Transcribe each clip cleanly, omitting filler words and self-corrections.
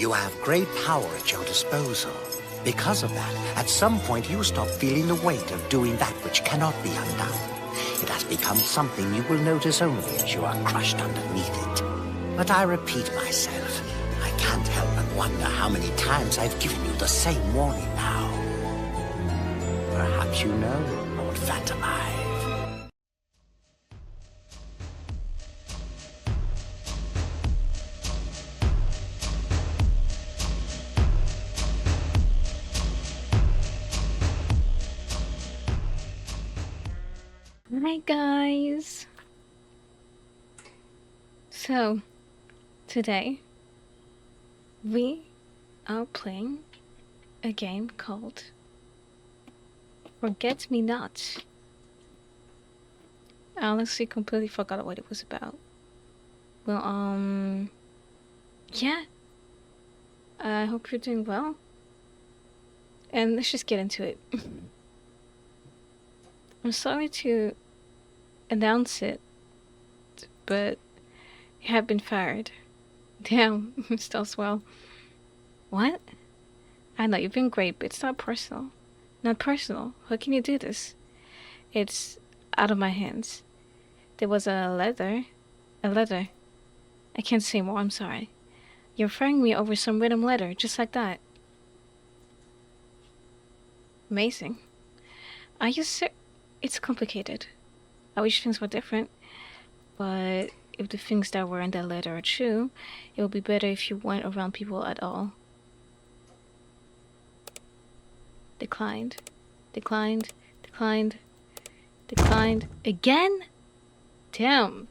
You have great power at your disposal. Because of that, at some point you stop feeling the weight of doing that which cannot be undone. It has become something you will notice only as you are crushed underneath it. But I repeat myself, I can't help but wonder how many times I've given you the same warning now. Perhaps you know, Lord Phantomive. Hi guys! So, today we are playing a game called Forget Me Not. I honestly completely forgot what it was about. Well, yeah. I hope you're doing well. And let's just get into it. I'm sorry to announce it, but you have been fired. Damn, still swell. What? I know, you've been great, but it's not personal. Not personal. How can you do this? It's out of my hands. There was a letter. I can't say more, I'm sorry. You're firing me over some random letter, just like that. Amazing. Are you It's complicated. I wish things were different, but if the things that were in that letter are true, it would be better if you weren't around people at all. Declined. Declined. Declined. Declined. Again? Damn.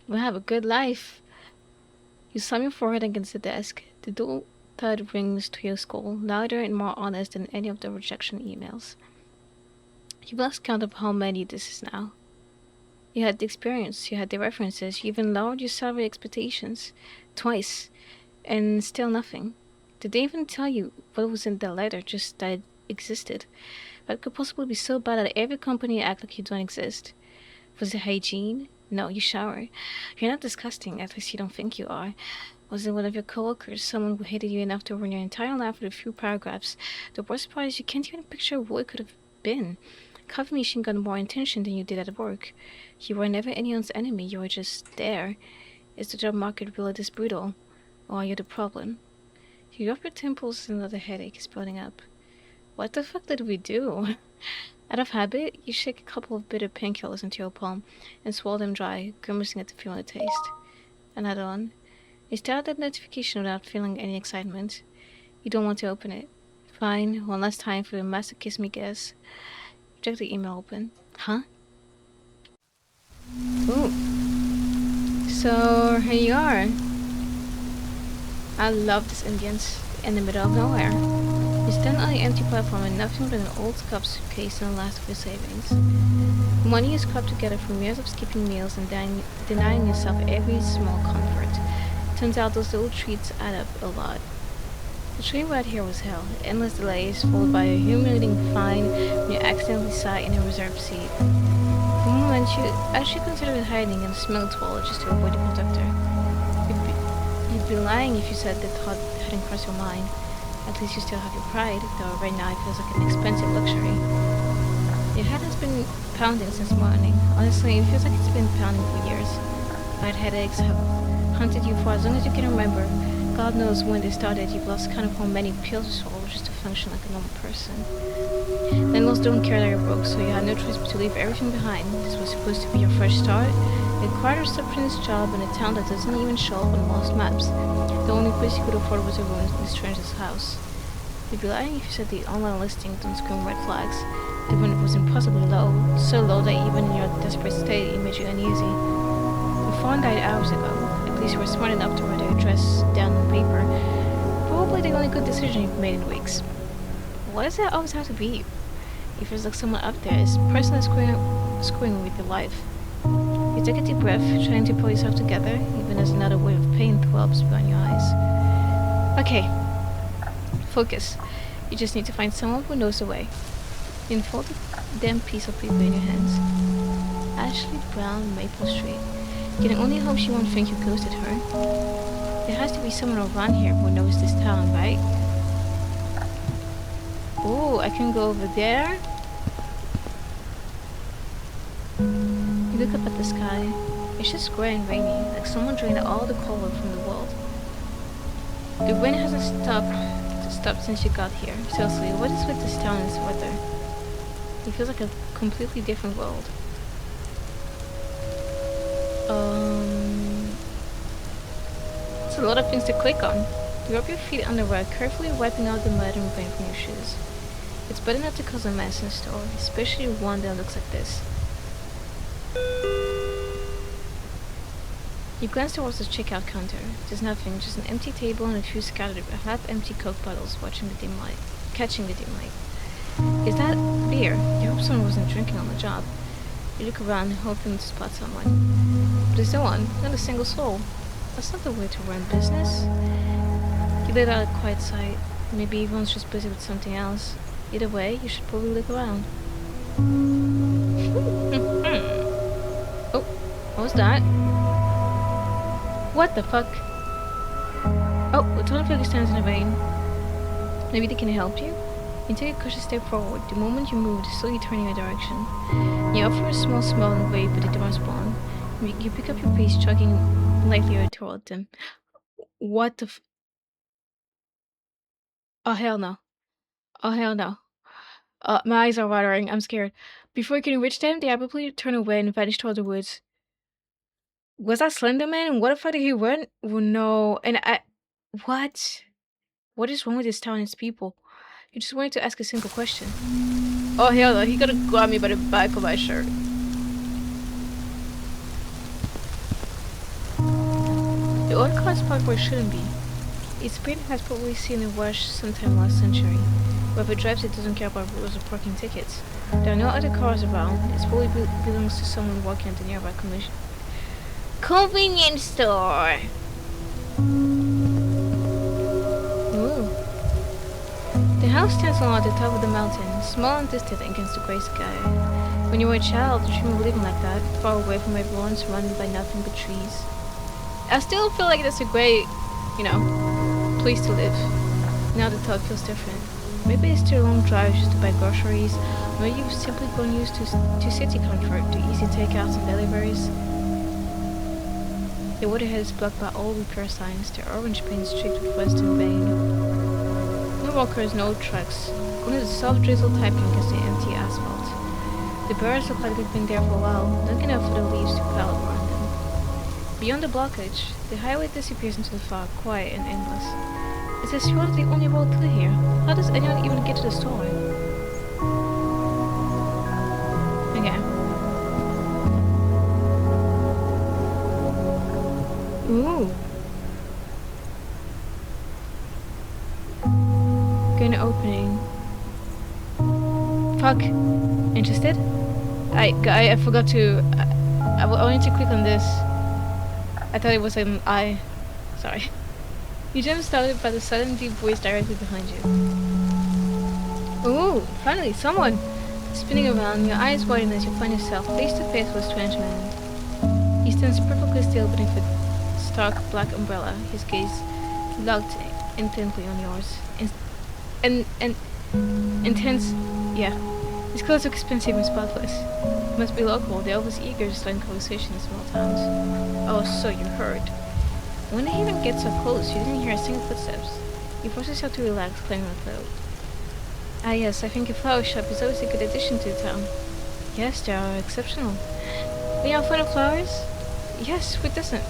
We have a good life. You slam your forehead against the desk. The dual thud rings to your skull, louder and more honest than any of the rejection emails. You've lost count of how many this is now. You had the experience, you had the references, you even lowered your salary expectations. Twice. And still nothing. Did they even tell you what was in the letter, just that it existed? What could possibly be so bad that every company act like you don't exist? Was it hygiene? No, you shower. You're not disgusting, at least you don't think you are. Was it one of your coworkers, someone who hated you enough to ruin your entire life with a few paragraphs? The worst part is you can't even picture what it could have been. Confirmation got more attention than you did at work. You were never anyone's enemy, you were just there. Is the job market really this brutal? Or are you the problem? You rub your temples and another headache is building up. What the fuck did we do? Out of habit, you shake a couple of bitter painkillers into your palm and swallow them dry, grimacing at the feel and the taste. Another one. You stare at that notification without feeling any excitement. You don't want to open it. Fine, one last time for the master kiss me guess. Check the email open. Huh? Ooh. So, here you are. I love this ambience in the middle of nowhere. You stand on the empty platform with nothing but an old cup suitcase and the last of your savings. Money is scrubbed together from years of skipping meals and denying yourself every small comfort. Turns out those little treats add up a lot. The train ride here was hell. Endless delays, followed by a humiliating fine when you accidentally sat in a reserved seat. For a moment, you actually considered hiding in a smell toilet just to avoid the conductor. You'd be lying if you said the thought hadn't crossed your mind. At least you still have your pride, though right now it feels like an expensive luxury. Your head has been pounding since morning. Honestly, it feels like it's been pounding for years. Bad headaches have haunted you for as long as you can remember. God knows when they started. You've lost count of how many pills you swallow just to function like a normal person. Landlords don't care that you're broke, so you had no choice but to leave everything behind. This was supposed to be your fresh start. You acquired a subprint's job in a town that doesn't even show up on most maps. The only place you could afford was a room in a stranger's house. You'd be lying if you said the online listing don't scream red flags. The rent was impossibly low, so low that even in your desperate state it made you uneasy. Your phone died hours ago. At least you were smart enough to write the address down on paper. Probably the only good decision you've made in weeks. Why does that always have to be? It feels like someone up there is personally screwing with your life. You take a deep breath, trying to pull yourself together, even as another wave of pain throbs behind your eyes. Okay. Focus. You just need to find someone who knows the way. You unfold the damn piece of paper in your hands. Ashley Brown, Maple Street. You can only hope she won't think you ghosted her. The there has to be someone around here who knows this town, right? Oh, I can go over there. You look up at the sky. It's just grey and rainy, like someone drained all the color from the world. The rain hasn't stopped since you got here. Seriously, what is with this town and this weather? It feels like a completely different world. It's a lot of things to click on. You rub your feet underwear, carefully wiping out the mud and rain from your shoes. It's better not to cause a mess in a store, especially one that looks like this. You glance towards the checkout counter. There's nothing, just an empty table and a few scattered half-empty Coke bottles catching the dim light. Is that beer? You hope someone wasn't drinking on the job. You look around, hoping to spot someone. But there's no one, not a single soul. That's not the way to run business. You let out a quiet sigh. Maybe everyone's just busy with something else. Either way, you should probably look around. Oh, what was that? What the fuck? Oh, a ton of figure stands in the rain. Maybe they can help you? You take a cautious step forward. The moment you move, they're slowly turning your direction. You offer a small smile and wave, but they don't respond. You pick up your pace, chugging lightly toward them. What the Oh, hell no. Oh, hell no. My eyes are watering. I'm scared. Before you can reach them, they abruptly turn away and vanish toward the woods. Was that Slender Man? And what the fuck did he run? Oh, no. What? What is wrong with this town and its people? You just wanted to ask a simple question. Oh, hell no. He gotta grab me by the back of my shirt. The old car is parked where it shouldn't be. Its paint has probably seen a wash sometime last century. Whoever drives it doesn't care about rules or parking tickets. There are no other cars around. It probably belongs to someone working at the nearby convenience store. Ooh. The house stands along at the top of the mountain, small and distant against the grey sky. When you were a child, you dreamed of living like that, far away from everyone, surrounded by nothing but trees. I still feel like that's a great, place to live. Now the thought feels different. Maybe it's too long drives just to buy groceries. Maybe you've simply grown used to city comfort, to easy takeouts and deliveries. The waterhead is blocked by all repair signs, the orange paint streaked with rust and rain. No walkers, no trucks. Only the soft drizzle typing against the empty asphalt. The birds look like they've been there for a while, long enough for the leaves to pile around them. Beyond the blockage, the highway disappears into the fog, quiet and endless. It says you're the only road through here. How does anyone even get to the store? Okay. Ooh. Good opening. Fuck. Interested? I forgot to... I wanted to click on this. I thought it was an I. Sorry. You jump startled by the sudden deep voice directly behind you. Ooh, finally, someone! Spinning around, your eyes widen as you find yourself face to face with a strange man. He stands perfectly still beneath a stark black umbrella, his gaze locked intently on yours. Intense, yeah. His clothes look expensive and spotless. He must be local, they're always eager to start conversation in small towns. Oh, so you heard. When they even get so close, you didn't hear a single footsteps. You force yourself to relax, clearing the throat. Ah yes, I think a flower shop is always a good addition to the town. Yes, they are exceptional. Are you fond of flowers? Yes, who doesn't?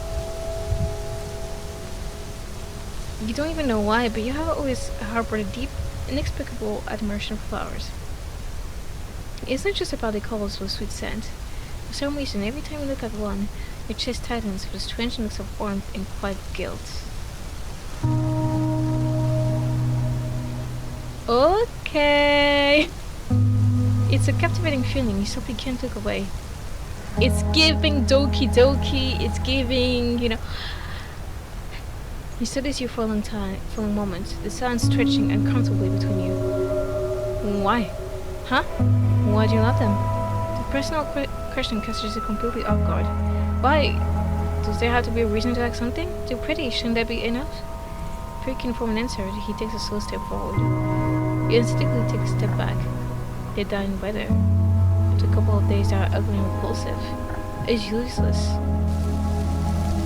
You don't even know why, but you have always harbored a deep, inexplicable admiration for flowers. It's not just about the colors or sweet scent. For some reason, every time you look at one, your chest tightens with a strange mix of warmth and quiet guilt. Okay. It's a captivating feeling you simply can't look away. It's giving Doki Doki, it's giving, He studies you for a moment, the silence stretching uncomfortably between you. Why? Huh? Why do you love them? The personal question catches you completely off guard. Why? Does there have to be a reason to ask something? Too pretty, shouldn't that be enough? Before he can form an answer, he takes a slow step forward. You instinctively take a step back. They're dying weather. After a couple of days, they are ugly and repulsive. It's useless.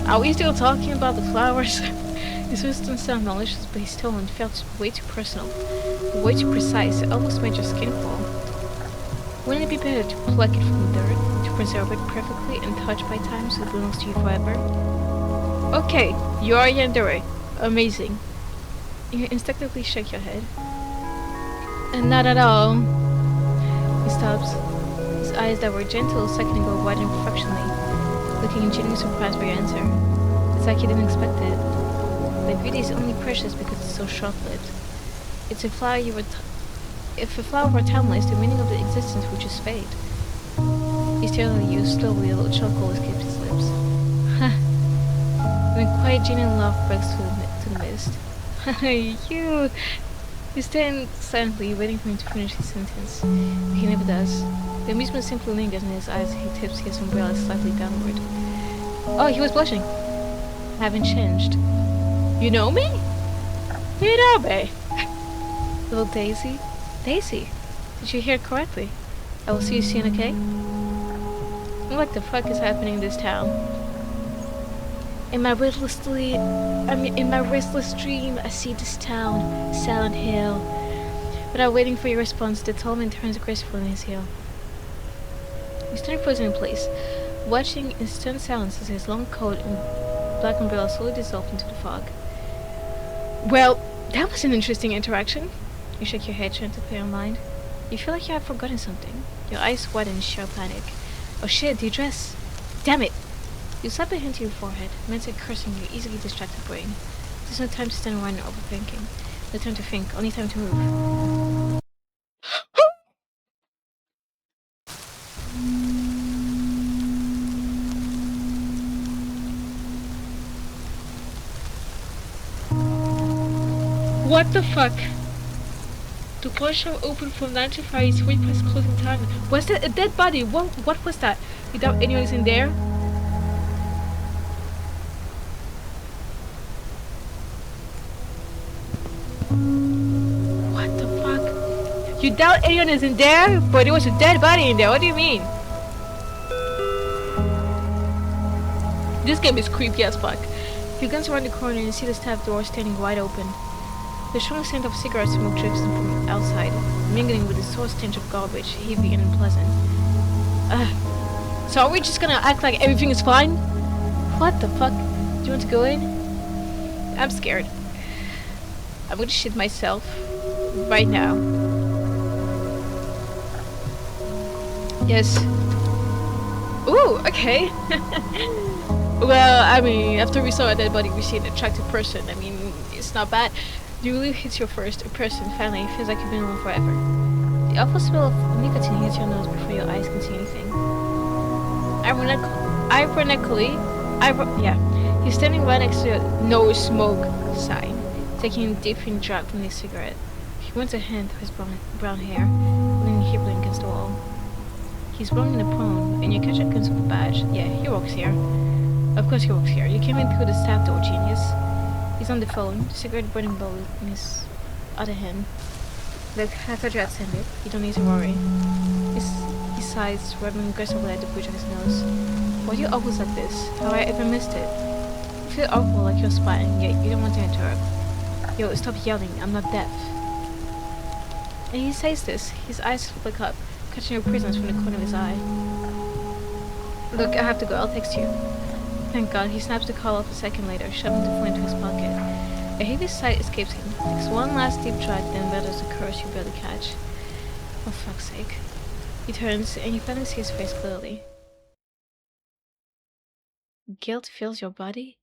Are we still talking about the flowers? His wisdom sound malicious, but his tone felt way too personal, way too precise. It almost made your skin crawl. Wouldn't it be better to pluck it from the dirt, to preserve it perfectly and touched by time so it belongs to you forever? Okay, you are Yandere. Amazing. You instinctively shake your head. And not at all. He stops. His eyes that were gentle a second ago widen fractionally, looking genuinely surprised by your answer. It's like he didn't expect it. But beauty is only precious because it's so short-lived. It's a flower you were if a flower were timeless, the meaning of the existence would just fade. He stared at you slowly, a little chuckle escaped his lips. Then a quiet genuine laugh breaks to the mist. You stand silently, waiting for him to finish his sentence. But he never does. The amusement simply lingers in his eyes as he tips his umbrella slightly downward. Oh, he was blushing. I haven't changed. You know me? You know me. Little Daisy? Daisy, did you hear correctly? I will see you soon, okay? What the fuck is happening in this town? In my restless dream, I see this town, Silent Hill. Without waiting for your response, the tall man turns gracefully on his heel. You stand frozen in place, watching in stern silence as his long coat and black umbrella slowly dissolve into the fog. Well, that was an interesting interaction. You shake your head, trying to clear your mind. You feel like you have forgotten something. Your eyes widen in sheer panic. Oh shit, the dress! Damn it! You slap a hand to your forehead, mentally cursing your easily distracted brain. There's no time to stand around and overthinking. No time to think, only time to move. What the fuck? The pawn shop opened from 9 to 5, it's way past closing time. Was that a dead body? What was that? Without anyone is in there? What the fuck? You doubt anyone is in there? But there was a dead body in there, what do you mean? This game is creepy as fuck. You glance around the corner and you see the staff door standing wide open. The strong scent of cigarette smoke drifts in from outside, mingling with the sore stench of garbage, heavy and unpleasant. So are we just gonna act like everything is fine? What the fuck? Do you want to go in? I'm scared. I'm gonna shit myself. Right now. Yes. Ooh, okay. Well, I mean, after we saw a dead body, we see an attractive person. I mean, it's not bad. You really hits your first person, finally. It feels like you've been alone forever. The awful smell of nicotine hits your nose before your eyes can see anything. He's standing right next to a no smoke sign, taking a deep drag from his cigarette. He runs a hand through his brown hair, leaning heavily against the wall. He's wearing a prone, and you catch a glimpse of a badge. Yeah, he works here. Of course he works here. You came in through the staff door, genius. He's on the phone, the cigarette burning bowl in his other hand. Look, I thought you had sent it. You don't need to worry. He sighs, rubbing aggressively at the bridge of his nose. Why are you always like this? Have I ever missed it? You feel awful, like you're spying, yet you don't want to interrupt. Yo, stop yelling, I'm not deaf. And he says this, his eyes flick up, catching your presence from the corner of his eye. Look, I have to go, I'll text you. Thank God, he snaps the call off a second later, shoving the phone into his pocket. A heavy sigh escapes him, takes one last deep drag, then rattles a curse you barely catch. For fuck's sake. He turns, and you finally see his face clearly. Guilt fills your body?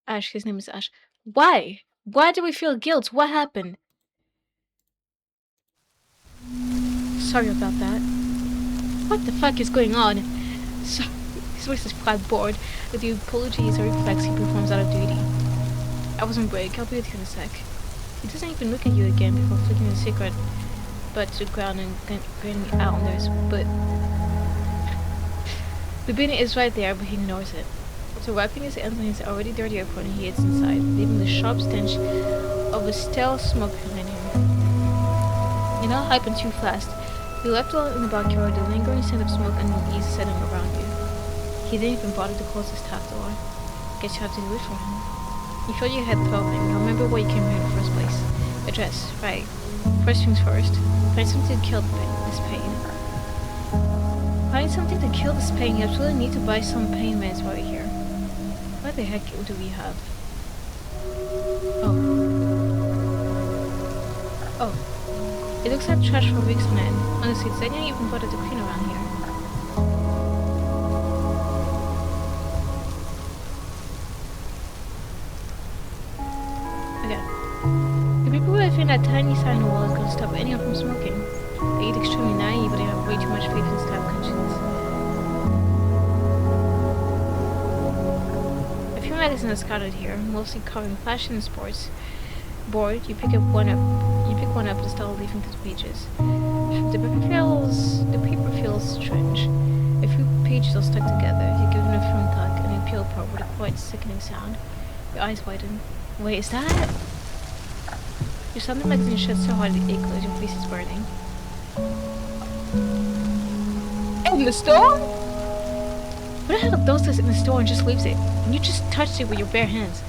Ash, his name is Ash. Why? Why do we feel guilt? What happened? Sorry about that. What the fuck is going on? So his voice is quite bored. With the apology is a reflex he performs out of duty. I was on break, I'll be with you in a sec. He doesn't even look at you again before flicking the cigarette butt to the ground and grinning out under his butt. The bin is right there, but he ignores it. So wiping his hands on his already dirty apron, he heads inside, leaving the sharp stench of a stale smoke behind him. You're not hyping too fast. You left alone in the backyard, the lingering scent of smoke and the bees settling around you. He didn't even bother to close his tap door. Guess you have to do it for him. You feel your head throbbing. You remember why you came here in the first place. Address, right. First things first. Find something to kill this pain. Find something to kill this pain. You absolutely need to buy some pain meds while you're here. What the heck do we have? Oh. It looks like trash for weeks on end. Honestly, they didn't even bother to clean around here. Okay. The people who think that tiny sign on the wall is going to stop anyone from smoking. They get extremely naive, but they have way too much faith in staff conscience. A few magazines are scattered here, mostly covering fashion and sports. Bored, you pick one up and start leafing through the pages. The paper feels strange. A few pages are stuck together. You give them a firm tug and you peel apart with a quite sickening sound. Your eyes widen. Wait, is that? You slam the magazine shut so hard it glows, your face is burning. In the store? Who the hell does this in the store and just leaves it? And you just touched it with your bare hands.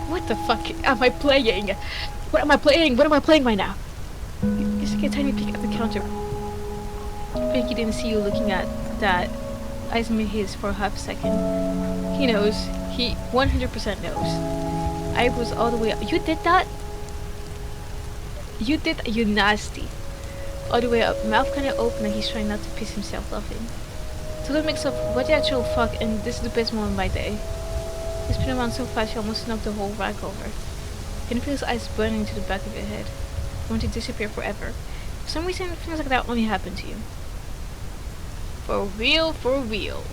What the fuck am I playing? What am I playing? What am I playing right now? You take a tiny peek at the counter. Pinky didn't see you looking at that. Eyes met his for a half second. He knows. He 100% knows. Eyebrows all the way up. You did that? You did? You nasty. All the way up. Mouth kind of open and he's trying not to piss himself laughing. So that makes up what the actual fuck, and this is the best moment of my day. You spin around so fast you almost knocked the whole rack over. You can feel his eyes burning to the back of your head. You want to disappear forever. For some reason, things like that only happen to you. For real, for real.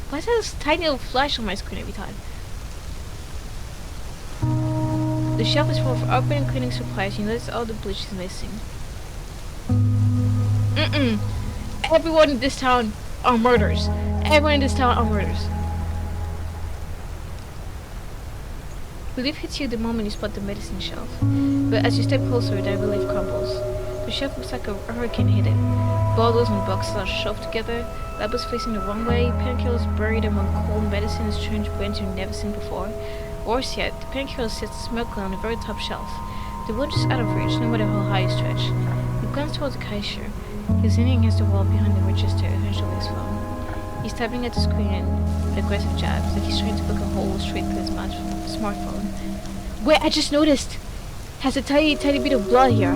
Why is there this tiny little flash on my screen every time? The shelf is full of urban and cleaning supplies. You notice all the bleach is missing. Everyone in this town are murderers. Everyone in this town are murderers. Relief hits you the moment you spot the medicine shelf, but as you step closer, that relief crumbles. The shelf looks like a hurricane hit it. Bottles and boxes are shoved together, labels facing the wrong way, painkillers buried among cold medicine and strange brands you've never seen before. Worse yet, the painkiller sits smoking on the very top shelf. The wound is out of reach, no matter how high you stretch. You glance towards the cashier. He's leaning against the wall behind the register, hunched over his phone. He's tapping at the screen with aggressive jabs, like he's trying to poke a hole straight through his smartphone. Wait, I just noticed! Has a tiny bit of blood here.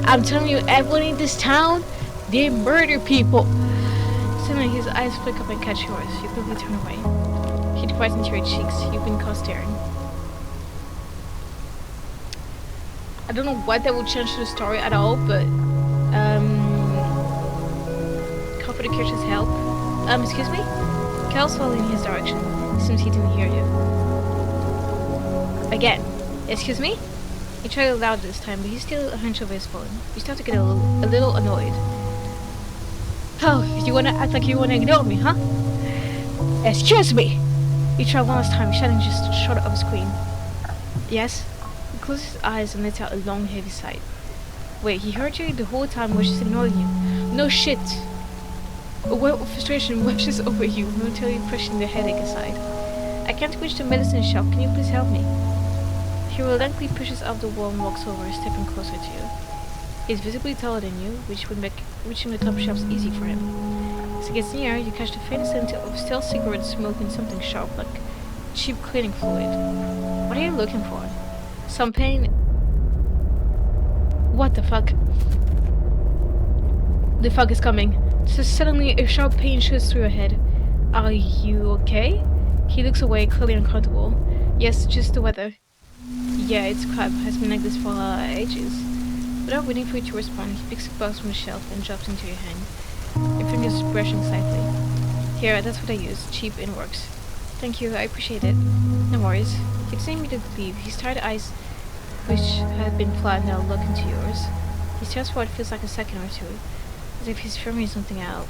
I'm telling you, everyone in this town, they murder people! Suddenly his eyes flick up and catch yours. You quickly turn away. He bites into your cheeks. You've been caught staring. I don't know what that will change the story at all, but call for the kitchen's help. Excuse me? Cal's falling in his direction. Seems he didn't hear you. Again. Excuse me? He tried it loud this time, but he's still hunched over his phone. You start to get a little annoyed. Oh, you wanna act like you wanna ignore me, huh? Excuse me! You try one last time, shouting just short of a scream. Yes? He closes his eyes and lets out a long, heavy sigh. Wait, he heard you the whole time, was just ignoring you. No shit! A wave of frustration washes over you, momentarily pushing the headache aside. I can't reach the medicine shelf, can you please help me? He reluctantly pushes up the wall and walks over, stepping closer to you. He's visibly taller than you, which would make reaching the top shelves easy for him. As he gets near, you catch the faint scent of stale cigarette smoke and something sharp, like cheap cleaning fluid. What are you looking for? Some pain... What the fuck? The fuck is coming. So suddenly, a sharp pain shoots through your head. Are you okay? He looks away, clearly uncomfortable. Yes, just the weather. Yeah, it's crap. Has been like this for ages. Without waiting for you to respond, he picks a box from the shelf and drops into your hand. Your fingers brushing slightly. Here, that's what I use. Cheap and works. Thank you, I appreciate it. No worries. He doesn't immediately leave. His tired eyes, which had been flat, now look into yours. He stares for what feels like a second or two, as if he's figuring something out.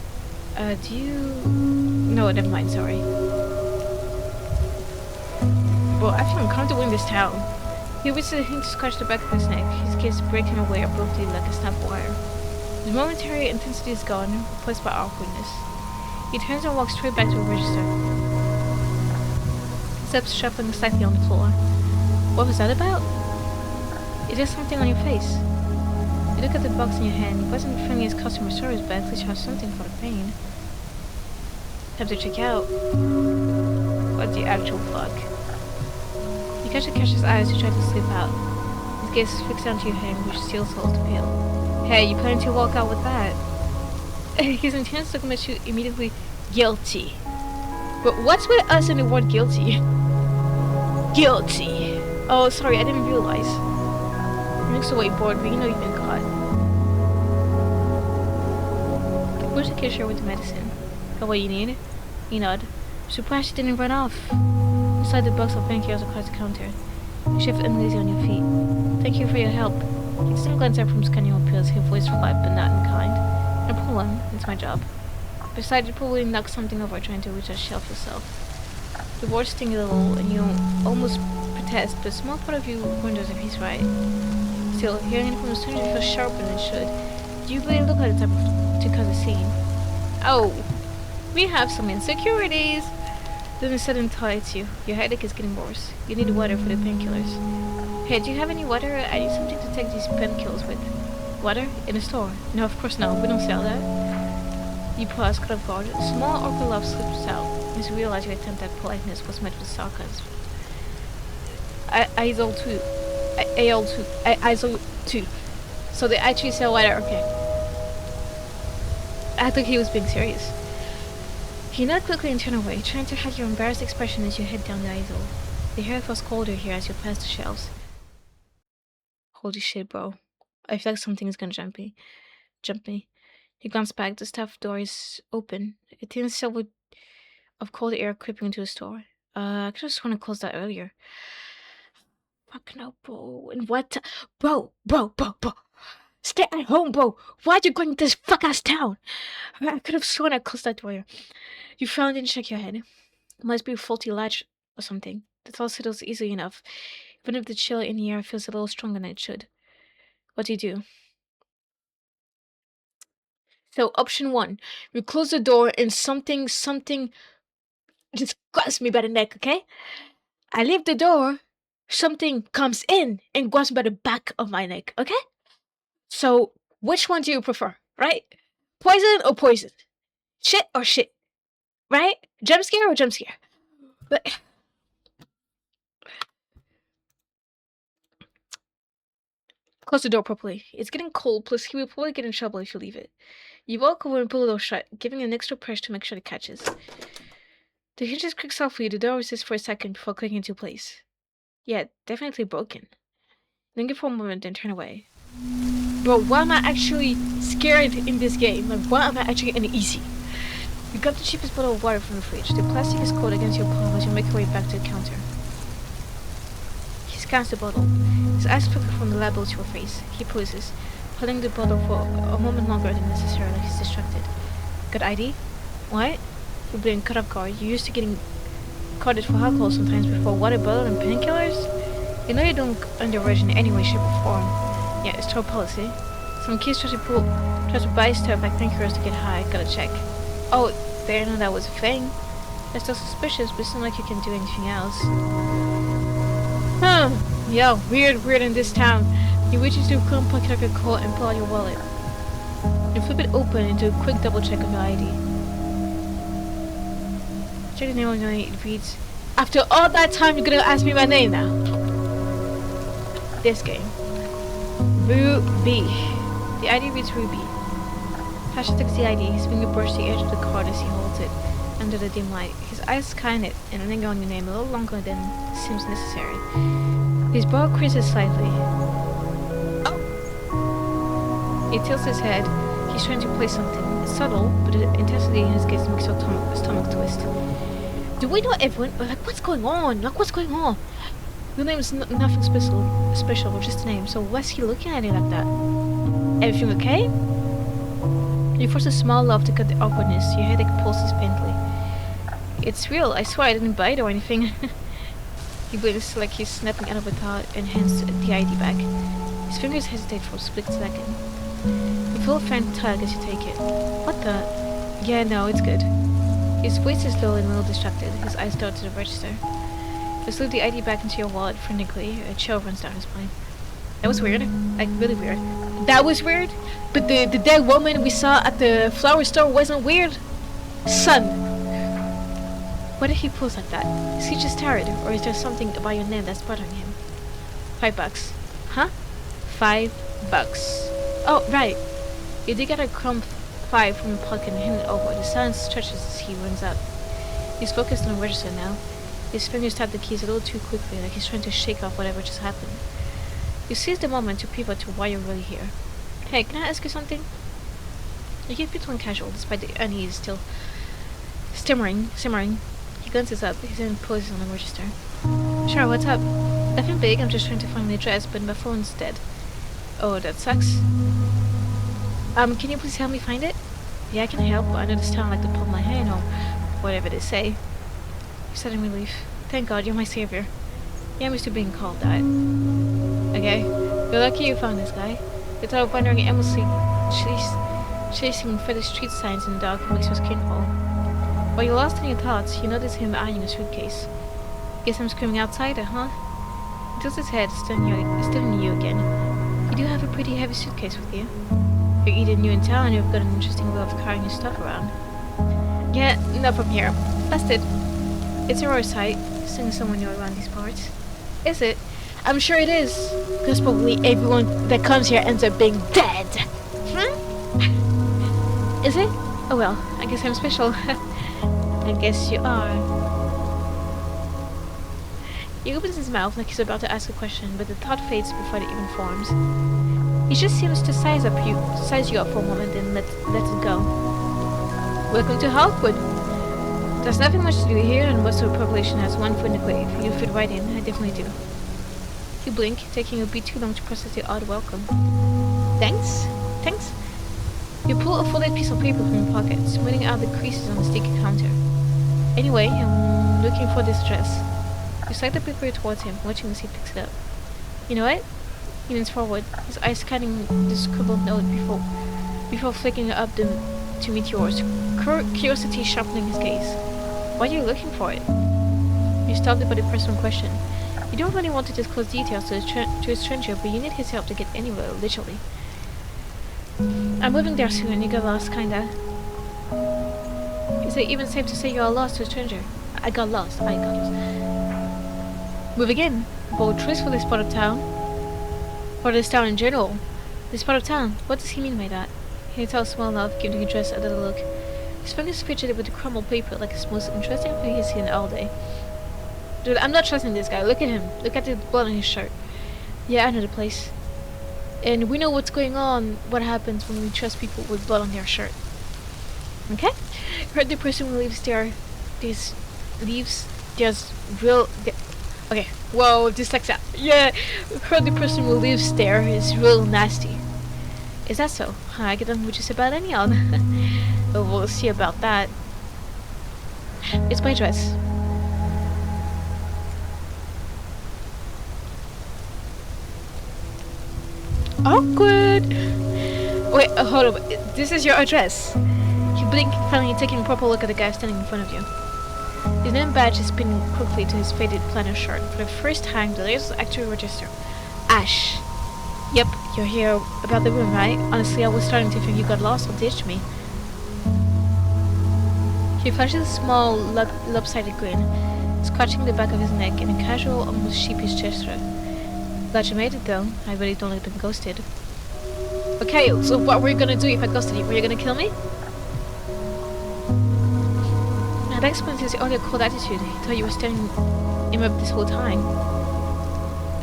Do you... No, never mind, sorry. Bro, I feel uncomfortable in this town. He reaches a hint to scratch the back of his neck, his kiss breaking away abruptly like a snapped wire. His momentary intensity is gone, replaced by awkwardness. He turns and walks straight back to the register. Steps shuffling slightly on the floor. What was that about? It is something on your face. You look at the box in your hand. It wasn't the friendliest customer service, but at least you have something for the pain. Time to check out. What the actual fuck? You catch the catcher's eyes to try to slip out. His gaze is fixed onto your hand, which still holds the pill. Hey, you planning to walk out with that? His intense look makes you immediately guilty. But what's with us and the word guilty? Guilty. Oh, sorry, I didn't realize. You look so way bored, but you know you've been caught. Where's the cashier with the medicine? Got what you need? You nod. Surprised you didn't run off. Beside the box of painkillers across the counter. You shift uneasy on your feet. Thank you for your help. He still glanced up from scanning your pills, his voice flat but not unkind. No problem, it's my job. Besides, you probably knocked something over trying to reach a shelf yourself. The words sting a little, and you almost protest, but a small part of you wonders if he's right. Still, hearing it from a stranger feels sharper than it should. Do you really look like the type to cause a scene? Oh, we have some insecurities. Then a sudden thought hits you. Your headache is getting worse. You need water for the painkillers. Hey, do you have any water? I need something to take these painkillers with. Water? In the store? No, of course not. We don't sell that. You pause, caught off guard. A small awkward laugh slips out. As you realize your attempt at politeness was met with sarcasm. I too. So they actually sell water, okay. I thought he was being serious. You nod quickly and turn away, trying to hide your embarrassed expression as you head down the aisle. The air feels colder here as you pass the shelves. Holy shit, bro. I feel like something is gonna jump me. You glance back, the staff door is open. A thin silver of cold air creeping into the store. I could have sworn to close that earlier. Fuck no, bro. And what? Bro. Stay at home, bro. Why are you going to this fuck-ass town? I could have sworn I closed that door. You frowned and shook your head. It must be a faulty latch or something. The thought settles easily enough, even if the chill in the air feels a little stronger than it should. What do you do? So, option 1. You close the door and something just grabs me by the neck, okay? I leave the door, something comes in and grabs me by the back of my neck, okay? So, which one do you prefer, right? Poison or poison? Shit or shit? Right? Jump scare or jump scare? But close the door properly. It's getting cold, plus he will probably get in trouble if you leave it. You walk over and pull the door shut, giving an extra push to make sure it catches. The hinges creak softly, the door resists for a second before clicking into place. Yeah, definitely broken. Linger for a moment, then turn away. Bro, why am I actually scared in this game? Like, why am I actually uneasy? You grab the cheapest bottle of water from the fridge. The plastic is cold against your palm as you make your way back to the counter. He scans the bottle. His eyes flicker from the label to your face. He pauses, holding the bottle for a moment longer than necessary, like he's distracted. Got ID? What? You're being cut off guard. You're used to getting carded for alcohol sometimes before water bottle and painkillers? You know you don't underage in any way, shape, or form. Yeah, it's store policy. Some kids try to buy stuff like painkillers to get high. Gotta check. Oh, they didn't know that was a thing. That's still suspicious, but it's not like you can do anything else. Huh. Yeah, weird in this town. You reach into a coat pocket of your coat and pull out your wallet. You flip it open and do a quick double check of your ID. Check the name on your ID. It reads, after all that time, you're gonna ask me my name now. This game. Ruby. The ID reads Ruby. Pasha takes the ID, his finger brushes the edge of the card as he holds it under the dim light. His eyes scan it and linger on your name a little longer than seems necessary. His brow creases slightly. Oh! He tilts his head. He's trying to play something. It's subtle, but the intensity in his gaze makes your stomach twist. Do we know everyone? Like, what's going on? Your name is nothing special, just a name. So why's he looking at it like that? Everything okay? You force a small laugh to cut the awkwardness. Your headache pulses faintly. It's real. I swear I didn't bite or anything. He blinks like he's snapping out of a thought and hands the ID back. His fingers hesitate for a split second. You feel a faint tug as you take it. What the? Yeah, no, it's good. His voice is low and a little distracted. His eyes dart to the register. You slip the ID back into your wallet frantically. A chill runs down his spine. That was weird. Like, really weird. That was weird? But the dead woman we saw at the flower store wasn't weird? Son! Why did he pose like that? Is he just tired? Or is there something about your name that's bothering him? $5. Huh? $5. Oh, right. You dig out a crumb 5 from your pocket and hand it over. The silence stretches as he runs up. He's focused on the register now. His fingers tap the keys a little too quickly, like he's trying to shake off whatever just happened. You seize the moment to pivot to why you're really here. Hey, can I ask you something? You keep it on casual, despite the unease still simmering. He glances up, his hand poses on the register. Sure, what's up? Nothing big, I'm just trying to find the address, but my phone's dead. Oh, that sucks. Can you please help me find it? Yeah, I can help, but I know this town like the palm of my hand, or whatever they say. You said in relief. Thank God, you're my savior. Yeah, I'm used to being called that. Okay, you're lucky you found this guy. The thought of wandering aimlessly chasing for the street signs in the dark makes your skin crawl. While you're lost in your thoughts, you notice him eyeing a suitcase. Guess I'm screaming outsider, huh? He tilts his head, staring at you again. You do have a pretty heavy suitcase with you. You're either new in town or you've got an interesting way of carrying your stuff around. Yeah, not from here. Busted. It's a rare sight, seeing someone new around these parts. Is it? I'm sure it is. Because probably everyone that comes here ends up being dead. Is it? Oh well, I guess I'm special. I guess you are. He opens his mouth like he's about to ask a question, but the thought fades before it even forms. He just seems to size you up for a moment and let it go. Welcome to Hawkwood. There's nothing much to do here, and most of the population has one foot in the grave. You fit right in, I definitely do. You blink, taking a bit too long to process the odd welcome. Thanks? You pull a folded piece of paper from your pocket, smoothing out the creases on the sticky counter. Anyway, I'm looking for this address. You slide the paper towards him, watching as he picks it up. You know what? He leans forward, his eyes scanning the scribbled note before flicking it up to meet yours, curiosity sharpening his gaze. Why are you looking for it? You stopped by the personal question. You don't really want to disclose details to a stranger, but you need his help to get anywhere, literally. I'm moving there soon, and you got lost, kinda. Is it even safe to say you are lost to a stranger? I got lost. Moving in. Bold choice for this part of town. For this town in general. This part of town. What does he mean by that? He tells well enough, giving the address a little look. His fingers fidgeted with the crumbled paper like it's the most interesting thing he's seen all day. Dude, I'm not trusting this guy. Look at him. Look at the blood on his shirt. Yeah, I know the place. And we know what's going on, what happens when we trust people with blood on their shirt. Okay? Heard the person who lives there. Okay, whoa, dyslexia. Yeah, heard the person who lives there is real nasty. Is that so? I get on just about any on. We'll see about that. It's my dress. Awkward! Wait, hold up. This is your address. You blink, finally taking a proper look at the guy standing in front of you. His name badge is pinned quickly to his faded flannel shirt. For the first time, the letters actually register. Ash. Yep, you're here about the room, right? Honestly, I was starting to think you got lost or ditched me. He flashes a small, lopsided grin, scratching the back of his neck in a casual, almost sheepish gesture. Glad you made it, though. I really don't like being ghosted. Okay, so what were you gonna do if I ghosted you? Were you gonna kill me? That explains his earlier cold attitude. He thought you were standing him up this whole time.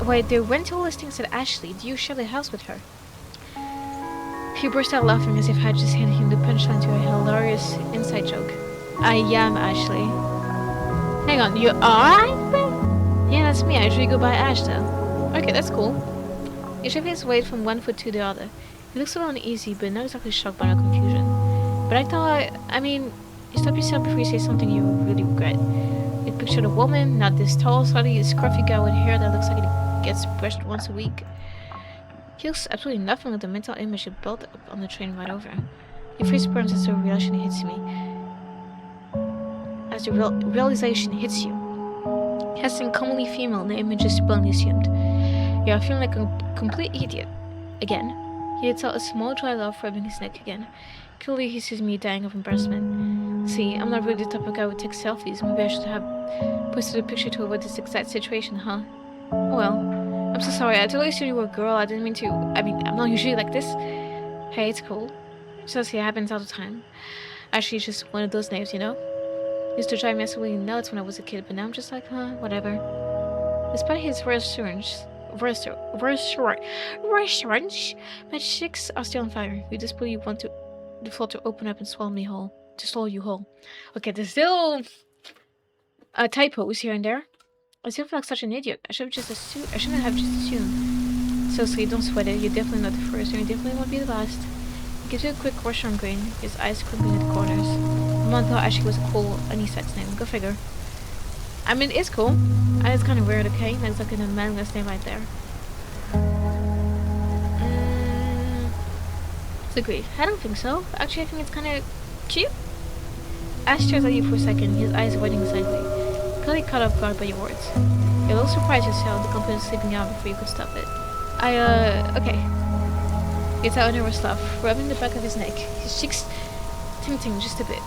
Wait, the rental listing said Ashley. Do you share the house with her? He burst out laughing as if I had just handed him the punchline to a hilarious inside joke. I am Ashley. Hang on, you are? Yeah, that's me. I usually go by Ash, though. Okay, that's cool. He shifted his weight from one foot to the other. He looks a little uneasy, but not exactly shocked by our confusion. But I mean, stop yourself before you say something you really regret. You pictured a woman, not this tall, slightly scruffy guy with hair that looks like it gets brushed once a week. He looks absolutely nothing like the mental image you built up on the train ride over. Your face burns as the realization hits me. As the realization hits you. Has been commonly female, the image is bluntly assumed. You are feeling like a complete idiot. Again. He lets out a small dry laugh, rubbing his neck again. Clearly he sees me dying of embarrassment. See, I'm not really the type of guy who takes selfies. Maybe I should have posted a picture to avoid this exact situation, huh? Well, I'm so sorry. I totally assumed you were a girl. I didn't mean to. I mean, I'm not usually like this. Hey, it's cool. Seriously, it happens all the time. Actually, it's just one of those names, you know? Used to drive me absolutely nuts when I was a kid, but now I'm just like, huh, whatever. Despite his restaurants, my cheeks are still on fire. You just believe you want the floor to open up and swallow me whole, to swallow you whole. Okay, there's still typos here and there. I still feel like such an idiot. I shouldn't have just assumed. So don't sweat it. You're definitely not the first, and you definitely won't be the last. He gives you a quick restaurant grin, his eyes crinkling at the corners. Mom thought Ashley was a cool unisex name. Go figure. I mean, it's cool. And it's kind of weird, okay? That's like a manless name right there. Disagree. I don't think so. Actually, I think it's kind of cute. Ash stares at you for a second, his eyes widening slightly. Clearly caught off guard by your words. You're a little surprised yourself, the company was sleeping out before you could stop it. Okay. Gets out a nervous laugh, rubbing the back of his neck, his cheeks tinting just a bit.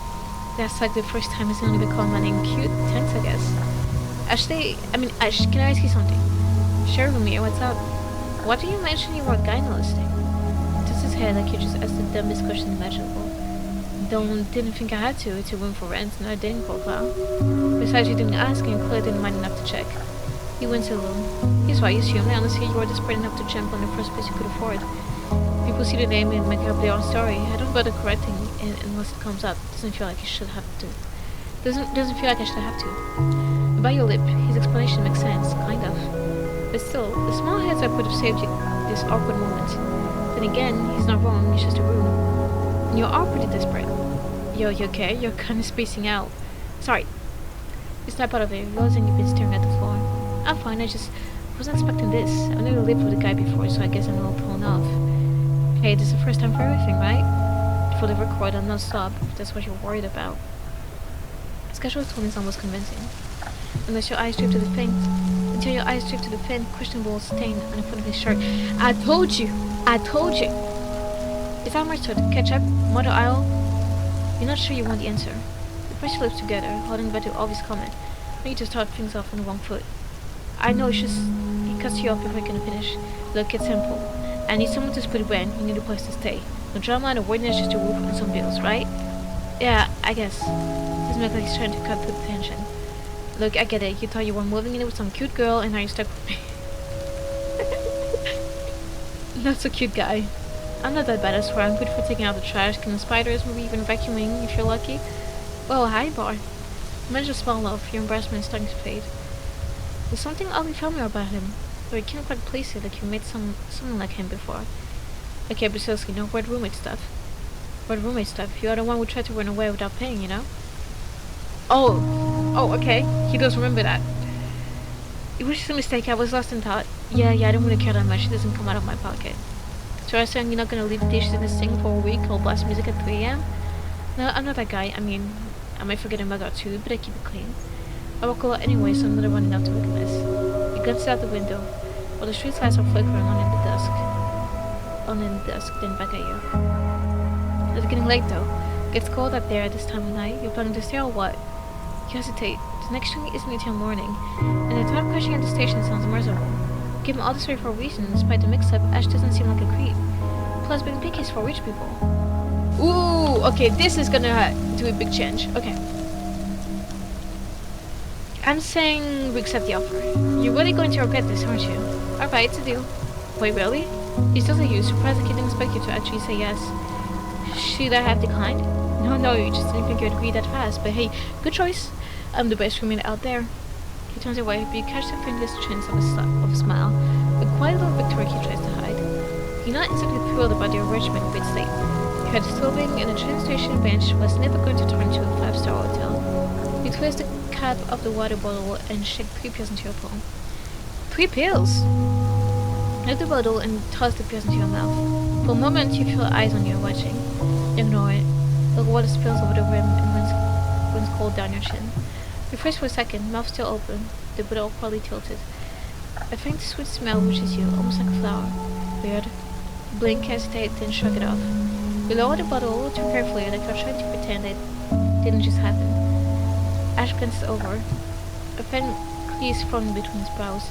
That's like the first time he's only been called my name cute. Thanks, I guess. Ash, can I ask you something? Sure, Ramir, what's up? Why do you mention you were a guy in the listing? Tilts his head like you just asked the dumbest question imaginable. Didn't think I had to. It's a room for rent, not a dating profile. Besides, you didn't ask and you clearly didn't mind enough to check. He went a little. Here's why you assumed. Honestly, you were desperate enough to jump on the first place you could afford. People see the name and make up their own story. I don't bother correcting it unless it comes up. Doesn't feel like you should have to. Doesn't feel like I should have to. By your lip, his explanation makes sense, kind of. But still, the small heads up would have saved you this awkward moment. Then again, he's not wrong, he's just a rude. And you are pretty desperate. Yo, you okay? You're kind of spacing out. Sorry. You snap out of it, realizing you've been staring at the floor. I'm fine, I wasn't expecting this. I've never lived with a guy before, so I guess I'm a little thrown off. Hey, this is the first time for everything, right? For the record, I'm not stop, if that's what you're worried about. His casual tone is almost convincing. Until your eyes drift to the thin, questionable stain on the front of his shirt. I told you! His arm reached to catch up, mother aisle. You're not sure you want the answer. You press your lips together, holding back the obvious comment. Then you just start things off on the wrong foot. I know it's just... He cuts you off before you can finish. Look, it's simple. I need someone to split rent, you need a place to stay. No drama and avoidance, just a roof and some bills, right? Yeah, I guess. Doesn't look like he's trying to cut through the tension. Look, I get it. You thought you were moving in with some cute girl and now you're stuck with me. Not so cute guy. I'm not that bad, I swear. I'm good for taking out the trash, killing spiders, maybe even vacuuming if you're lucky. Well, hi, Bar. Manage to smile off. Your embarrassment is starting to fade. There's something oddly familiar about him, though you can't quite place it like you met someone like him before. Okay, but seriously, no weird roommate stuff. Weird roommate stuff. You are the one who tried to run away without paying, you know? Oh, okay. He does remember that. It was just a mistake. I was lost in thought. Yeah, I don't really care that much. It doesn't come out of my pocket. So I'm saying you're not gonna leave the dishes in the sink for a week or blast music at 3 a.m.? No, I'm not that guy. I mean, I might forget a mug or two, but I keep it clean. I work a lot anyway, so I'm not running out to look a mess. He glances out the window, while the street lights are flickering on in the dusk, then back at you. It's getting late though. It gets cold up there at this time of night. You're planning to stay or what? You hesitate. The next train isn't until morning, and the thought of crashing at the station sounds miserable. Given all this way for a reason, despite the mix-up, Ash doesn't seem like a creep. Plus, being picky is for rich people. Ooh, okay, this is gonna do a big change. Okay. I'm saying we accept the offer. You're really going to regret this, aren't you? Alright, it's a deal. Wait, really? He still at you, surprised I didn't expect you to actually say yes. Should I have declined? No, you just didn't think you'd agree that fast. But hey, good choice. I'm the best roommate out there. He turns away, but you catch the faintest chance of a smile. A quiet little victory he tries to hide. You're not exactly thrilled about the arrangement, but it's late. You had stowing and the train station bench was never going to turn into a 5-star hotel. You twist the cap of the water bottle and shake 3 pills into your palm. 3 pills! Lift the bottle and toss the pills into your mouth. For a moment, you feel eyes on you watching. Ignore it. The water spills over the rim and runs cold down your chin. You freeze for a second, mouth still open, the bottle partly tilted. A faint sweet smell reaches you, almost like a flower. Weird. You blink, hesitate, then shrug it off. You lower the bottle too carefully, like you're trying to pretend it didn't just happen. Ash glances over. A pen crease forming between his brows,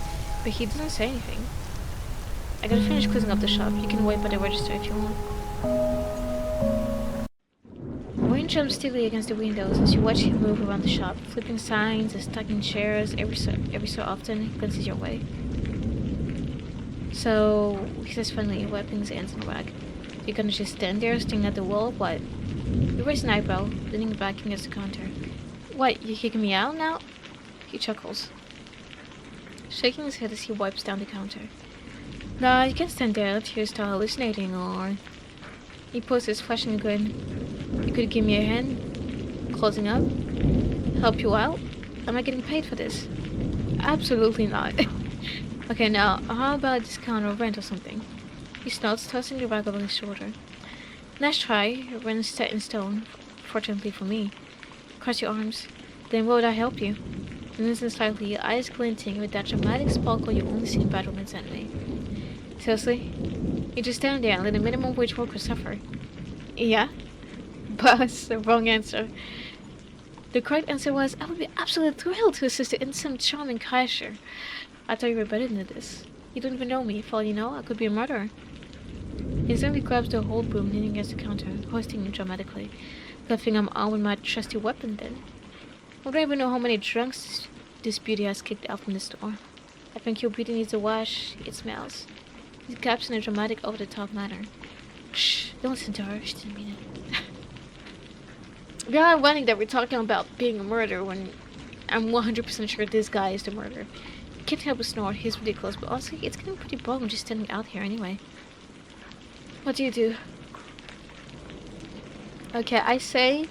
but he doesn't say anything. I gotta finish closing up the shop. You can wait by the register if you want. Rain jumps steadily against the windows as you watch him move around the shop, flipping signs and stacking chairs. Every so often, he glances your way. So, he says finally, wiping his hands on the rag. You're gonna just stand there, staring at the wall? What? You raise an eyebrow, leaning back against the counter. What, you kicking me out now? He chuckles, shaking his head as he wipes down the counter. Nah, you can't stand there till you start hallucinating, or... He poses, flashing a grin. You could give me a hand? Closing up? Help you out? Am I getting paid for this? Absolutely not. Okay, now, how about a discount or rent or something? He snorts, tossing the rag over his shoulder. Nice try. Rent set in stone. Fortunately for me. Cross your arms. Then why would I help you? An instant slightly, eyes glinting with that dramatic sparkle you only see in bad romance anime. Seriously? You just stand there and let the minimum wage worker suffer. Yeah? But the wrong answer. The correct answer was, I would be absolutely thrilled to assist the innocent, charming cashier. I thought you were better than this. You don't even know me. For all you know, I could be a murderer. He suddenly grabs the whole broom, leaning against the counter, hoisting it dramatically. Cuffing him on with my trusty weapon then. I don't even know how many drunks this beauty has kicked out from the store. I think your beauty needs a wash. It smells. He gaps in a dramatic, over-the-top manner. Shh, don't listen to her. She didn't mean it. It's ironic that we're talking about being a murderer when I'm 100% sure this guy is the murderer. Can't help but snort. He's ridiculous, but honestly, it's getting pretty boring just standing out here anyway. What do? Okay, I say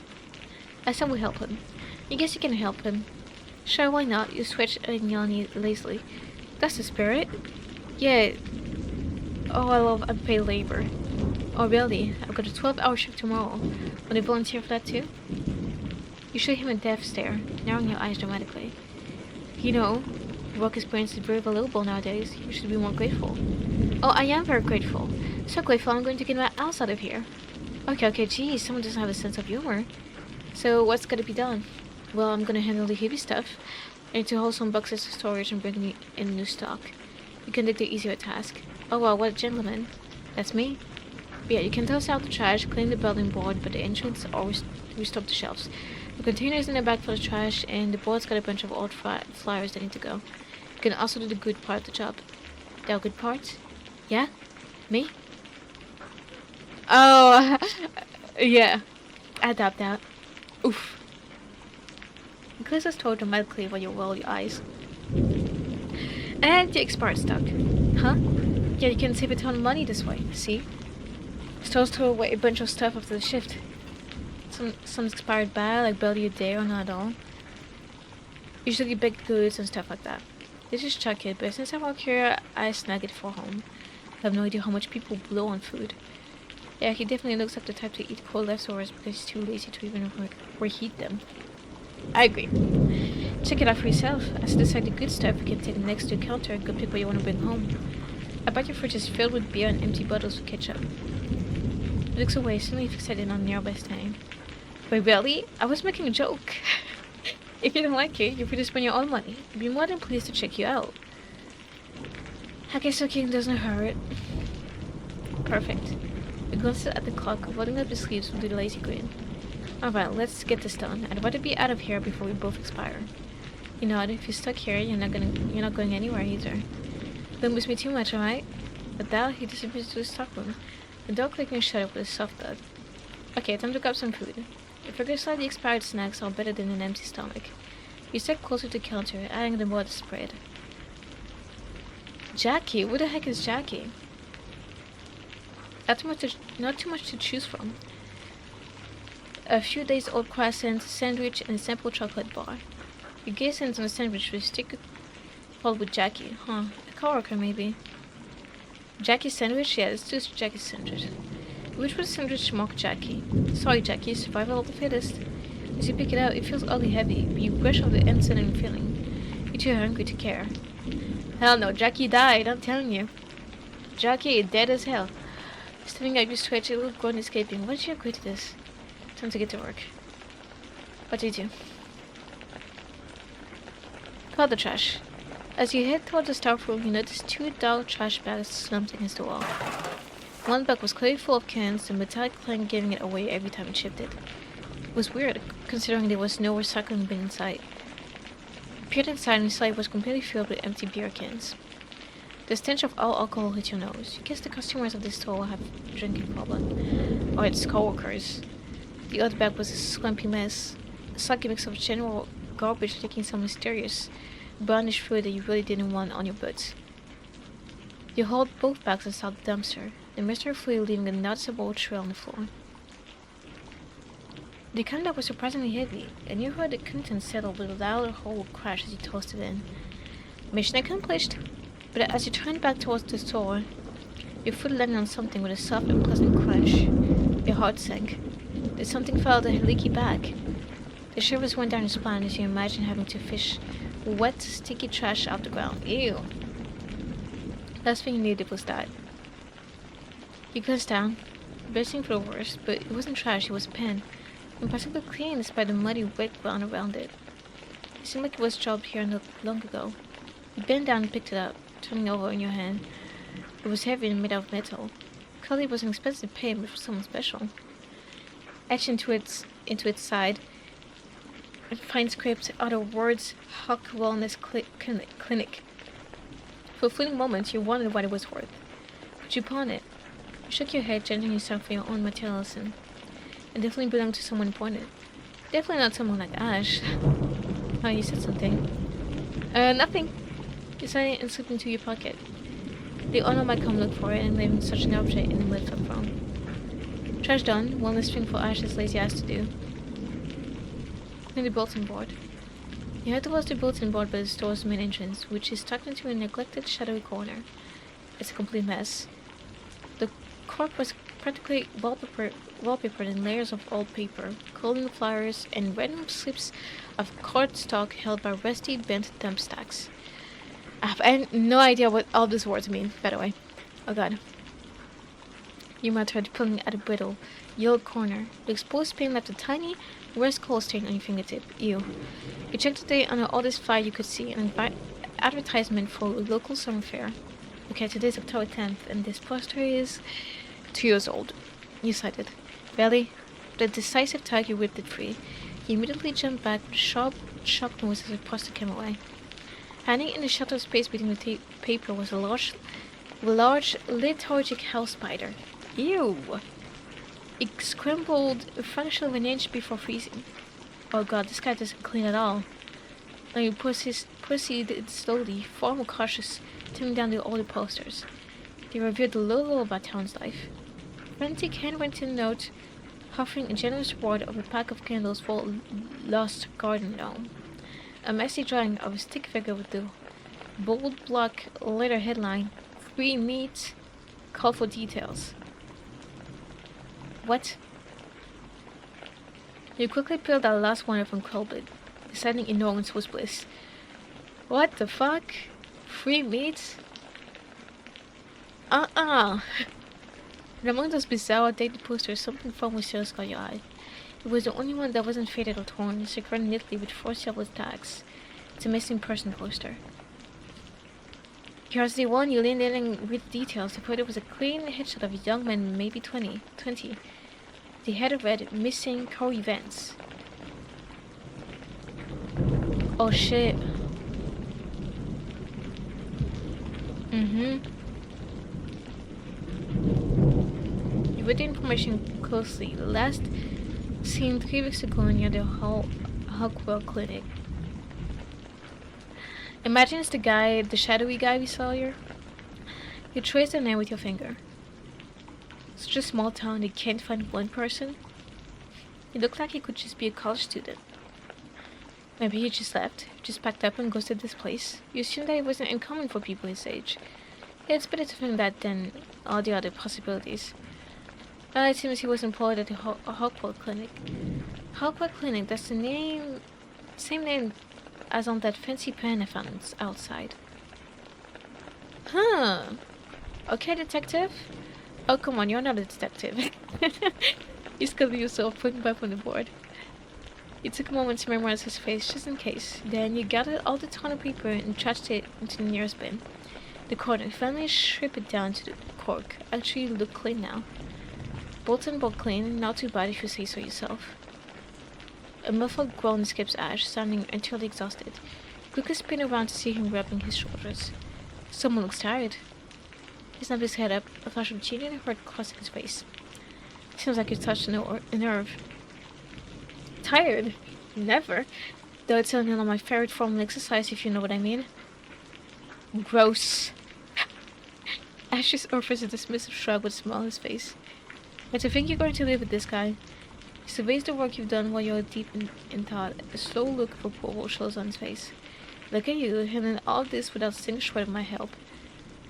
we help him. You guess you can help him. Sure, why not? You switch and yawn lazily. That's the spirit. Yeah. Oh, I love unpaid labor. Oh, really? I've got a 12-hour shift tomorrow. Want to volunteer for that too? You show him a death stare, narrowing your eyes dramatically. You know, work experience is very valuable nowadays. You should be more grateful. Oh, I am very grateful. So grateful I'm going to get my ass out of here. Okay, geez, someone doesn't have a sense of humor. So, what's gotta be done? Well, I'm gonna handle the heavy stuff. I need to hold some boxes to storage and bring in new stock. You can take the easier task. Oh wow, what a gentleman. That's me. Yeah, you can toss out the trash, clean the building board, but the entrance always restock the shelves. The containers in the back for the trash, and the board's got a bunch of old flyers that need to go. You can also do the good part of the job. The good part? Yeah? Me? Oh, yeah. I adapt that. Oof. You close this door dramatically while you roll your eyes. And the expired stock. Huh? Yeah, you can save a ton of money this way, see? Stores throw away a bunch of stuff after the shift. Some expired bad, like barely a day or not at all. Usually baked goods and stuff like that. They just chuck it, but since I work here, I snag it for home. I have no idea how much people blow on food. Yeah, he definitely looks like the type to eat cold leftovers because he's too lazy to even reheat them. I agree. Check it out for yourself. I set aside the good stuff you can take next to the counter and go pick what you want to bring home. I bet your fridge is filled with beer and empty bottles of ketchup. He looks away, suddenly fixated on nearby standing. Wait, really? I was making a joke. If you don't like it, you're free to spend your own money. I'd be more than pleased to check you out. I guess okay doesn't hurt. Perfect. He glances at the clock, rolling up his sleeves with a lazy grin. Alright, let's get this done. I'd rather be out of here before we both expire. You know, if you're stuck here, you're not going anywhere either. Don't miss me too much, alright? With that, he disappears to the stockroom. The door clicking shut with a soft thud. Okay, time to grab some food. I figure slightly expired snacks are better than an empty stomach. You step closer to the counter, adding the water spread. Jackie? Who the heck is Jackie? Not too much to choose from. A few days old croissant, sandwich, and a simple chocolate bar. You gaze into the sandwich with a stick followed with Jackie. Huh, a coworker maybe. Jackie's sandwich? Yeah, let's do Jackie's sandwich. Which was sandwich marked Jackie? Sorry, Jackie, survival of the fittest. As you pick it up, it feels oddly heavy, but you brush off the unsettling feeling. You're too hungry to care. Hell no, Jackie died, I'm telling you. Jackie, dead as hell. Standing up, you stretch, a little groan escaping. Why did you agree to this? Time to get to work. What do you do? Pile the trash. As you head toward the staff room, you notice two dark trash bags slumped against the wall. One bag was clearly full of cans, the metallic clank giving it away every time it shifted. It was weird, considering there was no recycling bin in sight. You peered inside and saw it was completely filled with empty beer cans. The stench of all alcohol hit your nose. You guess the customers of this store will have a drinking problem. Or its co-workers. The other bag was a slumpy mess. A soggy mix of general garbage taking some mysterious, brownish fluid that you really didn't want on your boots. You hauled both bags inside the dumpster, the mystery fluid leaving a noticeable trail on the floor. The can was surprisingly heavy, and you heard the contents settle with a loud hollow crash as you tossed it in. Mission accomplished! But as you turned back towards the store, your foot landed on something with a soft and pleasant crunch. Your heart sank. Then something fell out of the leaky bag. The shivers went down your spine as you imagined having to fish wet, sticky trash out the ground. Ew. Last thing you knew, it was that. You glanced down, bracing for the worst, but it wasn't trash, it was a pen. Impossibly clean despite the muddy, wet ground around it. It seemed like it was dropped here not long ago. You bent down and picked it up, turning over in your hand. It was heavy and made out of metal. Clearly it was an expensive pen, but for someone special. Etched into its side, and fine scraped out the words Huck Wellness Clinic. For a fleeting moment, you wondered what it was worth. Could you pawn it? You shook your head, judging yourself for your own materialism. It definitely belonged to someone important. Definitely not someone like Ash. Oh, you said something. Nothing. You said it and slipped into your pocket. The owner might come look for it and leaving such an object in the mud flip phone. Trash done, one less thing for Ash's lazy ass to do. Clean the bulletin board. You head towards the bulletin board by the store's main entrance, which is tucked into a neglected, shadowy corner. It's a complete mess. The cork was practically wallpapered in layers of old paper, golden flyers, and random slips of cardstock held by rusty, bent thumb stacks. I have no idea what all these words mean, by the way. Oh god. You muttered, pulling at a brittle, yellow corner. The exposed pin left a tiny, worse coal stain on your fingertip. Ew. You checked the date on the oldest flyer you could see, an advertisement for a local summer fair. Okay, today's October 10th, and this poster is 2 years old. You sighed it. Barely. With a decisive tug, you whipped it free. You immediately jumped back with a sharp, shocked noise as the poster came away. Hanging in the sheltered space between the paper was a large, lethargic house spider. Ew! It scrambled a fraction of an inch before freezing. Oh god, this guy doesn't clean at all. Now you proceeded slowly, far more cautious, tearing down the older posters. They revealed a little about town's life. Frantic handwritten note offering a generous reward of a pack of candles for a lost garden gnome. A messy drawing of a stick figure with the bold block letter headline, "Free meat, call for details." What? You quickly peeled that last one from Colbert, deciding ignorance was bliss. What the fuck? Free meat? And among those bizarre dated posters, something far more serious caught your eye. It was the only one that wasn't faded or torn, secured neatly with 4 separate tags. It's a missing person poster. Curiosity 1, you leaned in and read the details. The photo was a clean headshot of a young man, maybe 20. The header read, "Missing co-events." Oh shit. You read the information closely. The last seen 3 weeks ago near the Hawkwell Clinic. Imagine it's the guy, the shadowy guy we saw here. You trace the name with your finger. Such a small town, they can't find one person. He looked like he could just be a college student. Maybe he just left, just packed up and ghosted this place. You assume that it wasn't uncommon for people his age. Yeah, it's better to think that than all the other possibilities. Well, it seems he was employed at the Hawkwood Clinic. Hawkwood Clinic, that's the name... same name as on that fancy pen I found outside. Huh. Okay, detective. Oh, come on, you're not a detective. You scolded yourself, putting back on the board. You took a moment to memorize his face, just in case. Then you gathered all the toner paper and trashed it into the nearest bin. The corner, finally strip it down to the cork. Actually, you look clean now. Bolt and bolt clean, not too bad if you say so yourself. A muffled groan escapes Ash, sounding entirely exhausted. Lucas spin around to see him rubbing his shoulders. Someone looks tired. He snapped his head up, a flash of cheating and hurt crossing his face. Seems like you touched a nerve. Tired? Never. Though it's not my favorite form of exercise, if you know what I mean. Gross. Ash just offers a dismissive shrug with a smile on his face. But to think you're going to live with this guy. He surveys the work you've done while you're deep in thought. A slow look of approval shows on his face. Look at you, handling all this without a single shred of my help.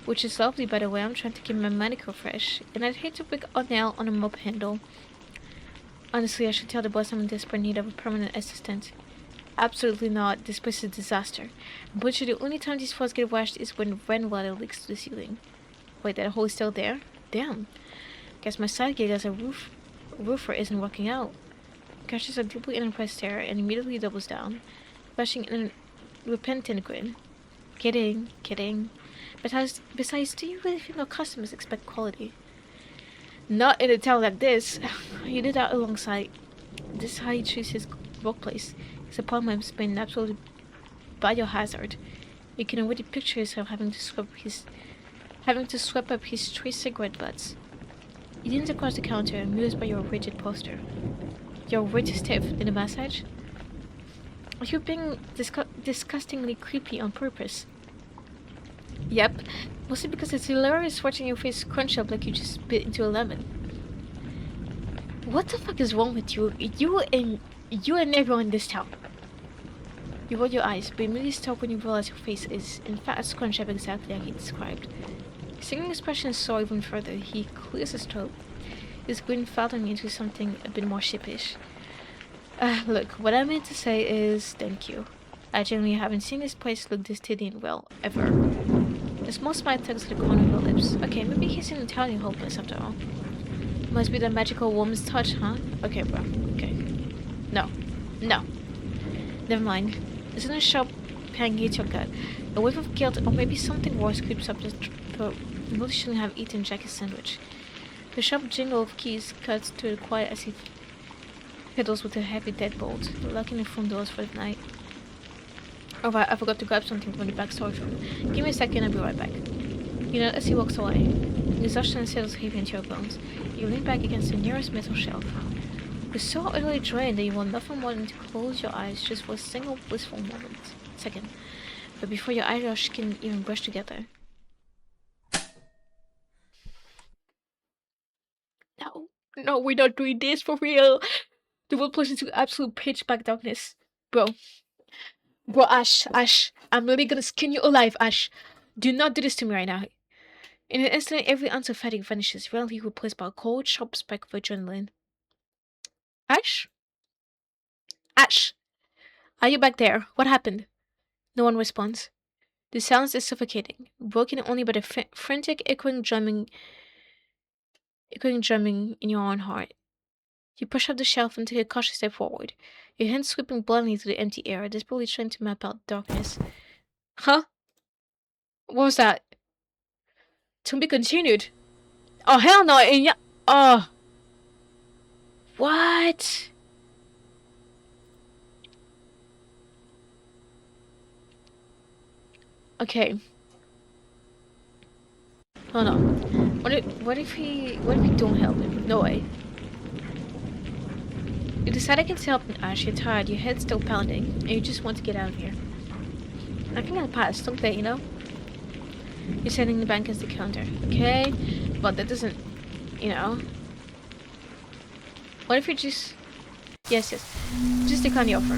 Which is lovely, by the way. I'm trying to keep my manicure fresh. And I'd hate to break a nail on a mop handle. Honestly, I should tell the boss I'm in desperate need of a permanent assistant. Absolutely not. This place is a disaster. I'm pretty sure the only time these floors get washed is when rainwater leaks to the ceiling. Wait, that hole is still there? Damn. Guess my side gig as a roofer isn't working out. Catches a deeply unimpressed stare and immediately doubles down, flashing in a repentant grin. Kidding. Besides, do you really think our customers expect quality? Not in a town like this. You did that alongside. This is how he treats his workplace. His apartment has been absolutely biohazard. You can already picture yourself having to sweep up his stray cigarette butts. He leans across the counter, amused by your rigid posture. Your rigid stiff in a massage? Are you being disgustingly creepy on purpose? Yep, mostly because it's hilarious watching your face crunch up like you just bit into a lemon. What the fuck is wrong with you? You and everyone in this town. You roll your eyes, but immediately stop when you realize your face is, in fact, scrunched up exactly like he described. His singing expression soar even further. He clears his throat, his grin faltering into something a bit more sheepish. Look, what I meant to say is thank you. I genuinely haven't seen this place look this tiddy and well, ever. A small smile tugs at the corner of her lips. Okay, maybe he's an Italian hopeless after all. Must be that magical woman's touch, huh? Okay, bro. Okay. No. Never mind. A sudden sharp pang hits your gut. A wave of guilt, or maybe something worse, creeps up your throat. You really shouldn't have eaten Jackie's sandwich. The sharp jingle of keys cuts through the quiet as he fiddles with a heavy deadbolt, locking the front doors for the night. Alright, I forgot to grab something from the back storage room. Give me a second, I'll be right back. You know, as he walks away, exhaustion settles heavy into your bones. You lean back against the nearest metal shelf. You're so utterly drained that you want nothing more than to close your eyes just for a single blissful second. But before your eyelash can even brush together. No, we're not doing this for real. The world plunges into absolute pitch black darkness. Bro, Ash, I'm really gonna skin you alive, Ash. Do not do this to me right now. In an instant, every ounce of fatigue vanishes, rarely replaced by a cold, sharp spike of adrenaline. Ash? Ash! Are you back there? What happened? No one responds. The silence is suffocating, broken only by the frantic, echoing drumming in your own heart. You push up the shelf and take a cautious step forward, your hands sweeping blindly through the empty air, desperately trying to map out darkness. Huh? What was that? To be continued. Oh, hell no! Oh. What? Okay. Hold on. What if we don't help him? No way. You decide against helping Ash, you're tired, your head's still pounding, and you just want to get out of here. I think I'll pass, don't they, you know? You're setting the bank as the counter. Okay, but that doesn't, you know. What if you just... Yes, yes. Just decline the offer.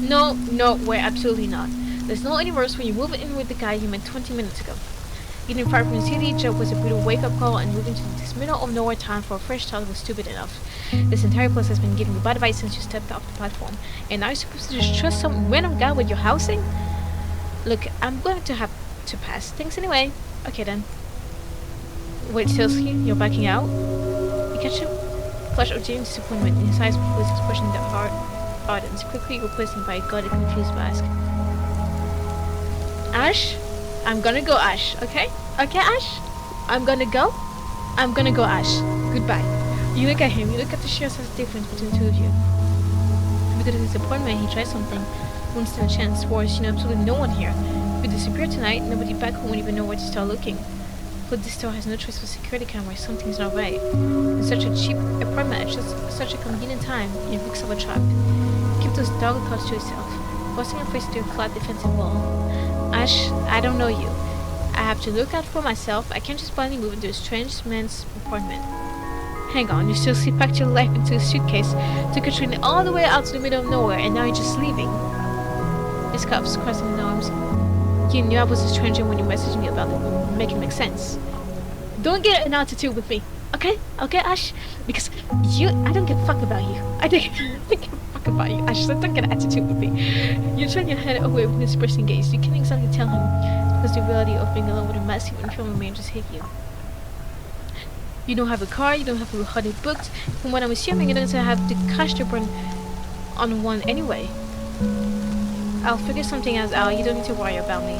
No, no, wait, absolutely not. There's no any worse when you move in with the guy you met 20 minutes ago. Getting fired from the city job was a brutal wake-up call, and moving to this middle of nowhere town for a fresh start was stupid enough. This entire place has been giving you bad advice since you stepped off the platform, and now you're supposed to just trust some random guy with your housing? Look, I'm going to have to pass. Thanks anyway. Okay then. Wait, seriously? You're backing out? You catch a flash of genuine disappointment in his eyes before his expression that hardens, quickly replacing by a guarded, confused mask. Ash? I'm gonna go, Ash, okay? Okay, Ash? I'm gonna go, Ash. Goodbye. You look at him, you look at the sheer size difference between the two of you. Because of his appointment, he tried something. Won't stand a chance. Worse, you know absolutely no one here. If you disappear tonight, nobody back home won't even know where to start looking. But this store has no choice for security cameras. Something's not right. In such a cheap apartment at just such a convenient time, you mix up a trap. Keep those dark thoughts to yourself, forcing your face to a flat defensive wall. Ash, I don't know you. I have to look out for myself. I can't just blindly move into a strange man's apartment. Hang on, you still packed your life into a suitcase, took a train all the way out to the middle of nowhere, and now you're just leaving. His cuffs crossing his arms. You knew I was a stranger when you messaged me about it. Make it make sense. Don't get an attitude with me, okay? Okay, Ash? Because I don't give a fuck about you. I don't give a fuck about you, Ash, so don't get an attitude with me. You turn your head away from his pressing gaze. You can't exactly tell him, because the reality of being alone with a massive and filming man just hit you. You don't have a car, you don't have a holiday booked. From what I'm assuming, you don't have the cash to burn on one anyway. I'll figure something else out. You don't need to worry about me.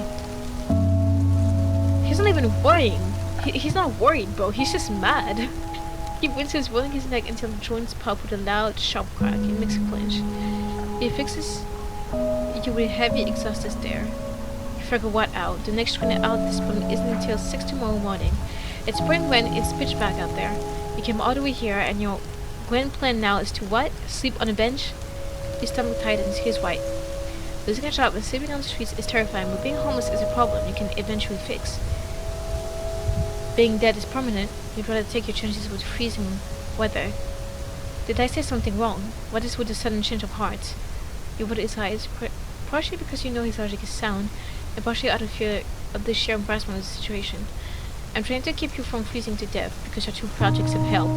He's not even worrying. He's not worried, bro. He's just mad. He winces, rolling his neck until the joints pop with a loud, sharp crack. He makes a clinch. He fixes you with a heavy, exhausted stare. You figure what out? The next train out this point isn't until 6 tomorrow morning. It's spring when it's pitch black out there. You came all the way here, and your grand plan now is to what? Sleep on a bench? His stomach tightens. He's white. Losing a job and sleeping on the streets is terrifying, but being homeless is a problem you can eventually fix. Being dead is permanent. You'd rather take your chances with freezing weather. Did I say something wrong? What is with the sudden change of heart? You put his eyes, partially because you know his logic is sound, and partially out of fear of the sheer embarrassment of the situation. I'm trying to keep you from freezing to death because you're too proud to accept help.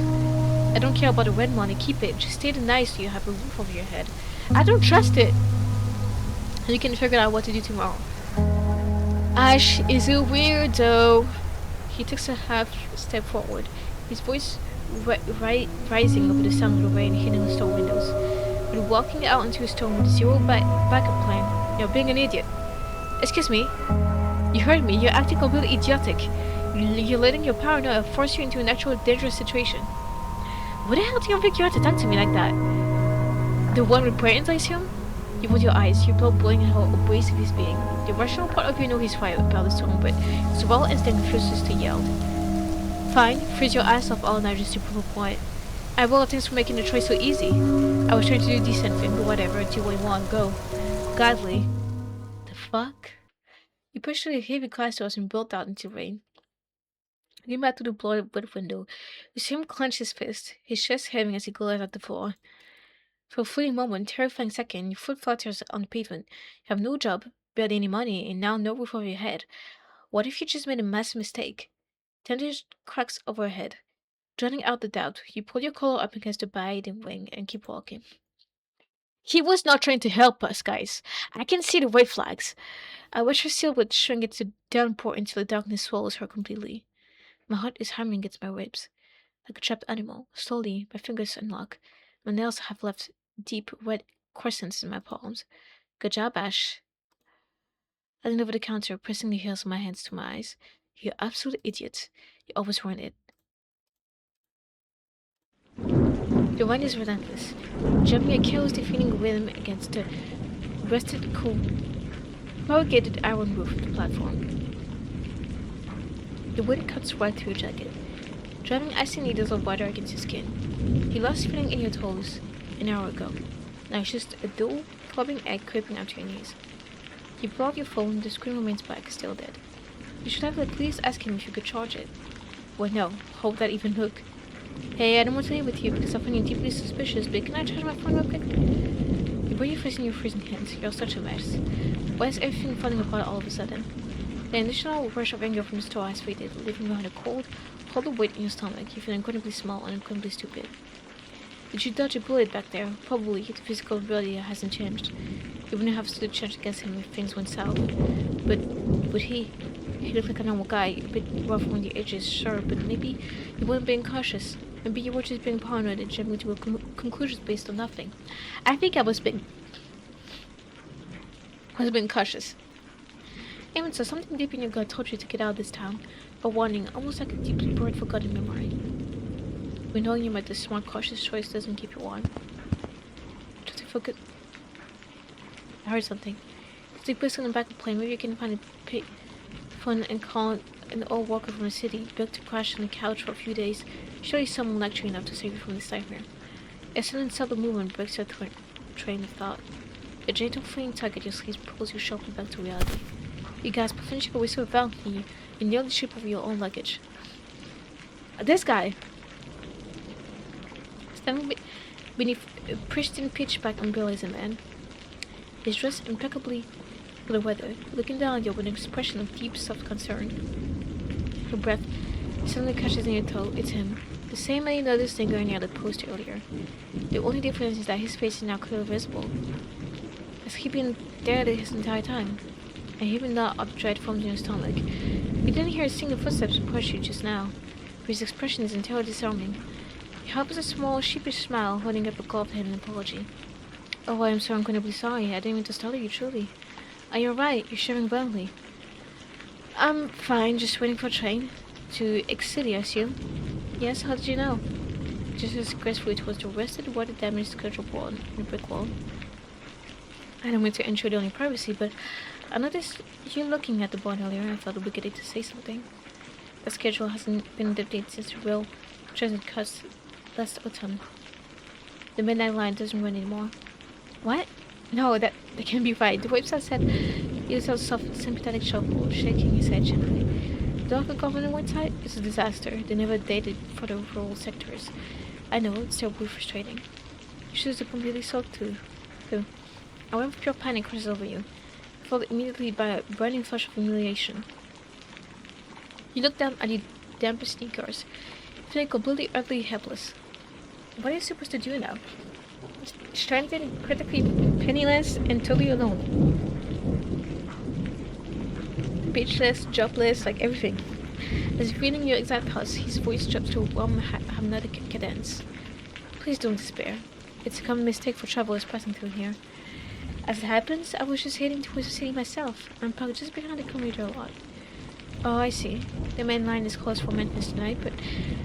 I don't care about the red money, keep it. Just stay the night so you have a roof over your head. I don't trust it! You can figure out what to do tomorrow. Ash is a weirdo. He takes a half step forward, his voice rising over the sound of the rain hitting the store windows. But walking out into a storm with zero backup plan, you're being an idiot. Excuse me? You heard me, you're acting completely idiotic. You're letting your paranoia force you into an actual dangerous situation. What the hell do you think you have to talk to me like that? The one with brains, I assume? You put your eyes, your blood boiling and how abrasive he's being. The rational part of you know he's right about the storm, but his raw instinct refuses to yell. Fine, freeze your ass off all night just to prove a point. I will, thanks for making the choice so easy. I was trying to do a decent thing, but whatever, do what you want, go. Gladly. The fuck? You pushed through the heavy glass doors and built out into rain. Lean back to the blurred window. You see him clench his fist, his chest heaving as he glares at the floor. For a fleeting moment, terrifying second, your foot flutters on the pavement. You have no job, barely any money, and now no roof over your head. What if you just made a massive mistake? Tender cracks overhead. Drowning out the doubt, you pull your collar up against the binding wing and keep walking. He was not trying to help us, guys. I can see the white flags. I wish her seal would shrink it to downpour until the darkness swallows her completely. My heart is hammering against my ribs. Like a trapped animal, slowly, my fingers unlock. My nails have left deep, red crescents in my palms. Good job, Ash. I lean over the counter, pressing the heels of my hands to my eyes. You absolute idiot. You always weren't it. The wind is relentless, jamming a chaos defeating rhythm against the rusted, cool, corrugated iron roof of the platform. The wind cuts right through your jacket, driving icy needles of water against your skin. You lost feeling in your toes an hour ago. Now it's just a dull, throbbing egg creeping out to your knees. You pull out your phone, the screen remains black, still dead. You should have at least asked him if you could charge it. Well, no, hold that even look. Hey, I don't want to leave with you because I find you deeply suspicious, but can I charge my phone real quick? You bring your face in your freezing hands. You're such a mess. Why is everything falling apart all of a sudden? The initial rush of anger from the store has faded, leaving behind a cold, hollow weight in your stomach. You feel incredibly small and incredibly stupid. Did you dodge a bullet back there? Probably. The physical ability hasn't changed. You wouldn't have stood a chance against him if things went south. But would he? He looked like a normal guy, a bit rough on the edges, sure, but maybe you weren't being cautious. Maybe you were just being paranoid and jumping to conclusions based on nothing. I think I was being cautious. Even so, something deep in your gut told you to get out of this town. A warning, almost like a deeply buried, forgotten memory. But knowing you made this smart, cautious choice doesn't keep you warm. Just to focus. I heard something. It's like place on the back of the plane. Maybe you can find a fun and call an old worker from the city, built to crash on the couch for a few days. Surely someone like you enough to save you from this nightmare. A sudden subtle movement breaks your train of thought. A gentle fleeing tug at your sleeve pulls you sharply back to reality. You gasp, flinching away so violently, you nearly trip over your own luggage. This guy! Standing beneath a pristine pitch-black umbrella is a man. He's dressed impeccably for the weather, looking down at you with an expression of deep self-concern. Your breath suddenly catches in your throat. It's him. The same man you noticed lingering near the post earlier. The only difference is that his face is now clearly visible. Has he been there his entire time? And even that up dread formed in your stomach. You didn't hear a single footsteps approach you just now, but his expression is entirely disarming. He harbors a small, sheepish smile, holding up a gloved hand in apology. Oh, I am so incredibly sorry. I didn't mean to startle you, truly. And you're right, you're shivering violently. I'm fine, just waiting for a train. To X City, I assume. Yes, how did you know? Just as gracefully towards the arrested, water damaged schedule board in the brick wall. I don't mean to intrude on your privacy, but I noticed you looking at the board earlier and I thought it would be good to say something. The schedule hasn't been updated since the rail transit cuts last autumn. The midnight line doesn't run anymore. What? No, that can't be right. The website said he was a soft, sympathetic shuffle, shaking his head gently. The local government website is a disaster. They never dated for the rural sectors. I know, it's terribly frustrating. You should have completely soaked too. A wave of pure panic crosses over you, followed immediately by a burning flush of humiliation. You look down at your damp sneakers, feeling completely utterly helpless. What are you supposed to do now? Stranded, critically penniless, and totally alone. Speechless, jobless, like everything. As if reading your exact thoughts, his voice drops to a warm, hypnotic cadence. Please don't despair. It's a common mistake for travelers passing through here. As it happens, I was just heading towards the city myself. I'm parked just behind the commuter lot. Oh, I see. The main line is closed for maintenance tonight, but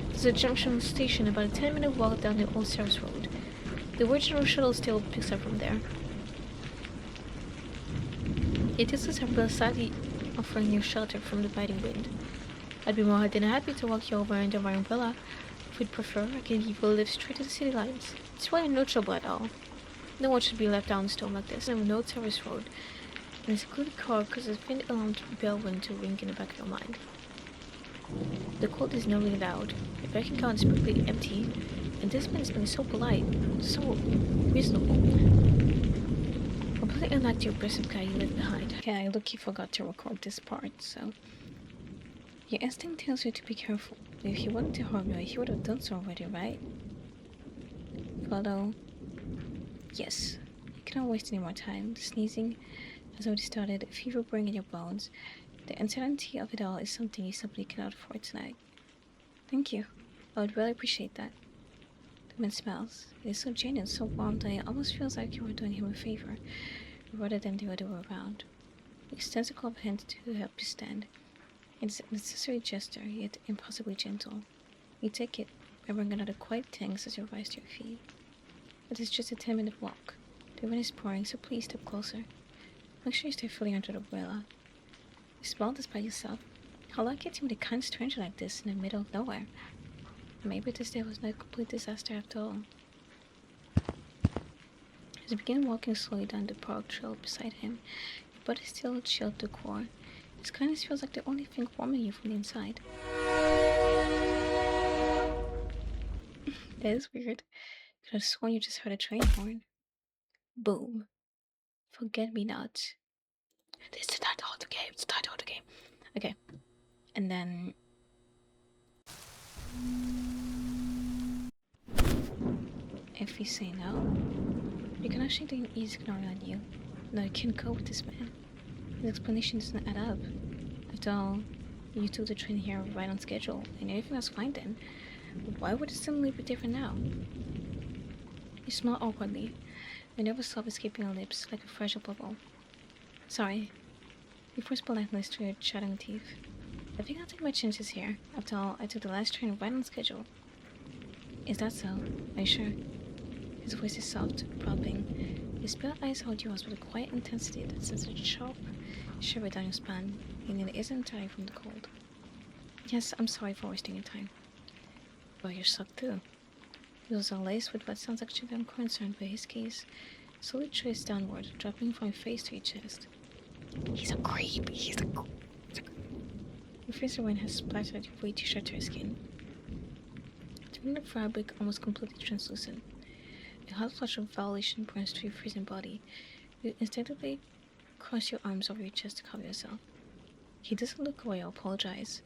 there's a junction station about a 10-minute walk down the old service road. The original shuttle still picks up from there. It is a umbrella slightly offering you shelter from the biting wind. I'd be more than happy to walk you over under my umbrella. If you'd prefer, I can give you a lift straight to the city lines. It's really no trouble at all. No one should be left down in a storm like this. No service road. And it's a good car because a faint alarm bell went to ring in the back of your mind. The cold is nearly loud. The bank account is perfectly empty. And this man is being so polite, so reasonable. Completely unlike the aggressive guy you left behind. Okay, I look, you forgot to record this part, so... Your instinct tells you to be careful. If he wanted to harm you, he would have done so already, right? Follow. Yes. You cannot waste any more time. The sneezing has already started, a fever brewing in your bones. The uncertainty of it all is something you simply cannot afford tonight. Thank you. I would really appreciate that. The man smiles. It is so genuine, so warm that it almost feels like you are doing him a favor, rather than the other way around. He extends a club hand to help you stand. It is a necessary gesture, yet impossibly gentle. You take it, murmuring another quiet thanks as you rise to your feet. It is just a 10-minute walk. The wind is pouring, so please step closer. Make sure you stay fully under the umbrella. You smile despite yourself. How lucky to meet a kind stranger like this in the middle of nowhere. Maybe this day was not a complete disaster after all. As you begin walking slowly down the park trail beside him, your body is still chilled to the core. His kindness feels like the only thing warming you from the inside. That is weird. Could have sworn you just heard a train horn. Boom. Forget me not. This is the title of the game. It's the title of the game. Okay. And then if we say no, you can actually do an easy ignore on you. No, you can't go with this man. His explanation doesn't add up. After all, you took the train here right on schedule, and everything was fine then. Why would it suddenly be different now? You smile awkwardly. You never stop escaping your lips like a fragile bubble. Sorry. You force politeness through your chattering teeth. I think I'll take my chances here. After all, I took the last train right on schedule. Is that so? Are you sure? His voice is soft, probing. His pale eyes hold yours with a quiet intensity that sends a sharp shiver down your spine, and it isn't entirely from the cold. Yes, I'm sorry for wasting your time. Well, you're sucked too. Yours are laced with what sounds like trivial concern, but his gaze slowly traced downward, dropping from your face to your chest. He's a creep. He's a creep. Your freezer wind has splattered your way t-shirt to your skin, turning the fabric almost completely translucent. A hot flush of violation burns through your freezing body. You instinctively cross your arms over your chest to cover yourself. He doesn't look away or apologize.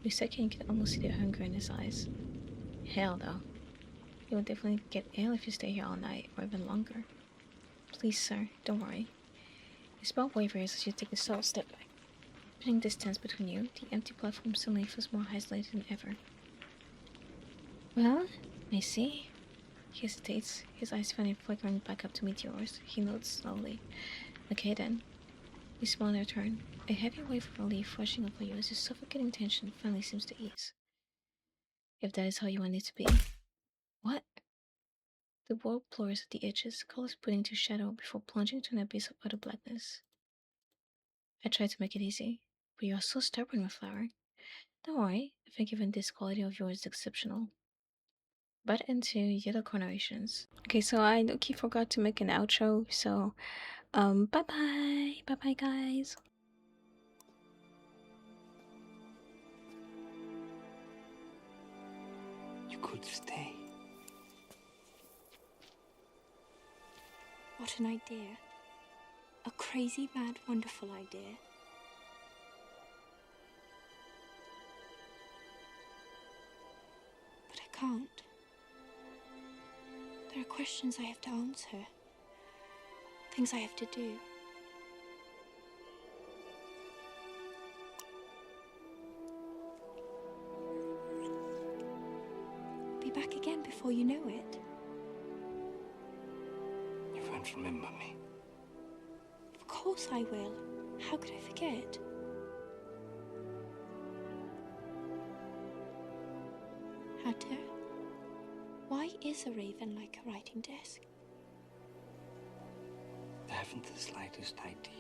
For a second, you can almost see the hunger in his eyes. Hell, though. You will definitely get ill if you stay here all night, or even longer. Please, sir, don't worry. Your spell wavers as you take a subtle step back. Putting distance between you, the empty platform suddenly feels more isolated than ever. Well, I see. He hesitates, his eyes finally flickering back up to meet yours. He nods slowly. Okay then. You smile in return. A heavy wave of relief rushing over you as your suffocating tension finally seems to ease. If that is how you want it to be. What? The world blurs at the edges, colors putting to shadow before plunging to an abyss of utter blackness. I tried to make it easy, but you are so stubborn, my flower. Don't worry, I think even this quality of yours is exceptional. But into yellow cornerations. Okay, so I low-key forgot to make an outro, so bye-bye. Bye-bye, guys. You could stay. What an idea. A crazy, mad, wonderful idea. But I can't. There are questions I have to answer. Things I have to do. Be back again before you know it. You won't remember me. Of course I will. How could I forget? Hatter, why is a raven like a writing desk? I haven't the slightest idea.